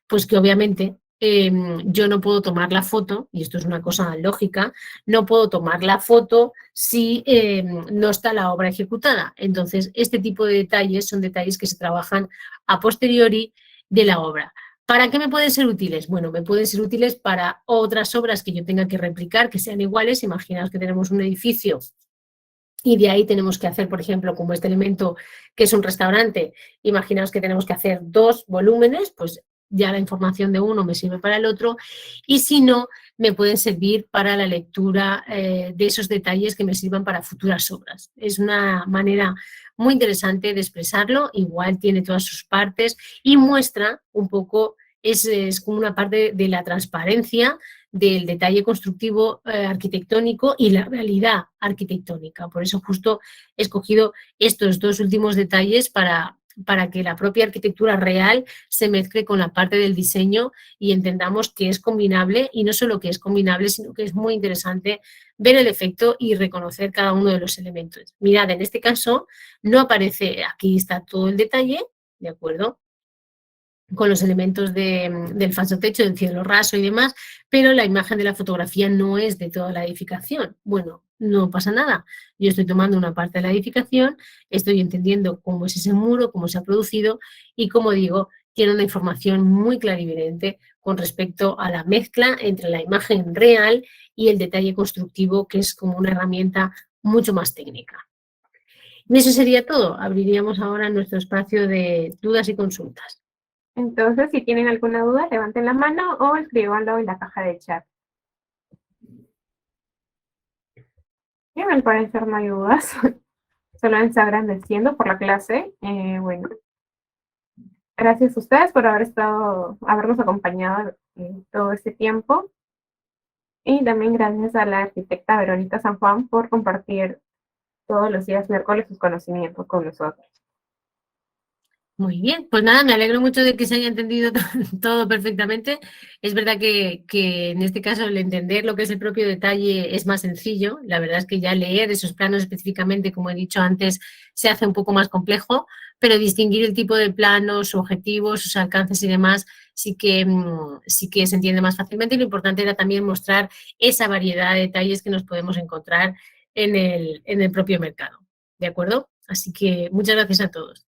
Speaker 2: Pues que obviamente yo no puedo tomar la foto, y esto es una cosa lógica, no puedo tomar la foto si no está la obra ejecutada. Entonces, este tipo de detalles son detalles que se trabajan a posteriori de la obra. ¿Para qué me pueden ser útiles? Bueno, me pueden ser útiles para otras obras que yo tenga que replicar, que sean iguales. Imaginaos que tenemos un edificio y de ahí tenemos que hacer, por ejemplo, como este elemento que es un restaurante, imaginaos que tenemos que hacer 2 volúmenes, pues ya la información de uno me sirve para el otro, y si no, me pueden servir para la lectura de esos detalles que me sirvan para futuras obras. Es una manera muy interesante de expresarlo, igual tiene todas sus partes y muestra un poco, es como una parte de la transparencia del detalle constructivo arquitectónico y la realidad arquitectónica. Por eso justo he escogido estos 2 últimos detalles para que la propia arquitectura real se mezcle con la parte del diseño y entendamos que es combinable, y no solo que es combinable, sino que es muy interesante ver el efecto y reconocer cada uno de los elementos. Mirad, en este caso no aparece, aquí está todo el detalle, ¿de acuerdo?, con los elementos del falso techo, del cielo raso y demás, pero la imagen de la fotografía no es de toda la edificación. Bueno, no pasa nada. Yo estoy tomando una parte de la edificación, estoy entendiendo cómo es ese muro, cómo se ha producido y, como digo, tiene una información muy clarividente con respecto a la mezcla entre la imagen real y el detalle constructivo, que es como una herramienta mucho más técnica. Y eso sería todo. Abriríamos ahora nuestro espacio de dudas y consultas.
Speaker 1: Entonces, si tienen alguna duda, levanten la mano o escríbanlo en la caja de chat. Bien, al parecer no hay dudas. Solo me está agradeciendo por la clase. Bueno, gracias a ustedes por habernos acompañado todo este tiempo. Y también gracias a la arquitecta Verónica San Juan por compartir todos los días miércoles sus conocimientos con nosotros.
Speaker 2: Muy bien, pues nada, me alegro mucho de que se haya entendido todo perfectamente. Es verdad que en este caso el entender lo que es el propio detalle es más sencillo. La verdad es que ya leer esos planos específicamente, como he dicho antes, se hace un poco más complejo, pero distinguir el tipo de planos, sus objetivos, sus alcances y demás sí que se entiende más fácilmente. Y lo importante era también mostrar esa variedad de detalles que nos podemos encontrar en el propio mercado. ¿De acuerdo? Así que muchas gracias a todos.